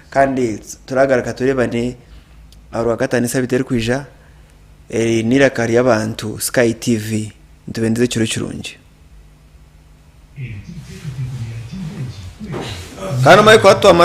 kandi turagaraka turebane aro gatanisa biteri kwija nirakari y'abantu Sky TV ntubendeze cyuro cyurungi kana mai ko atwamara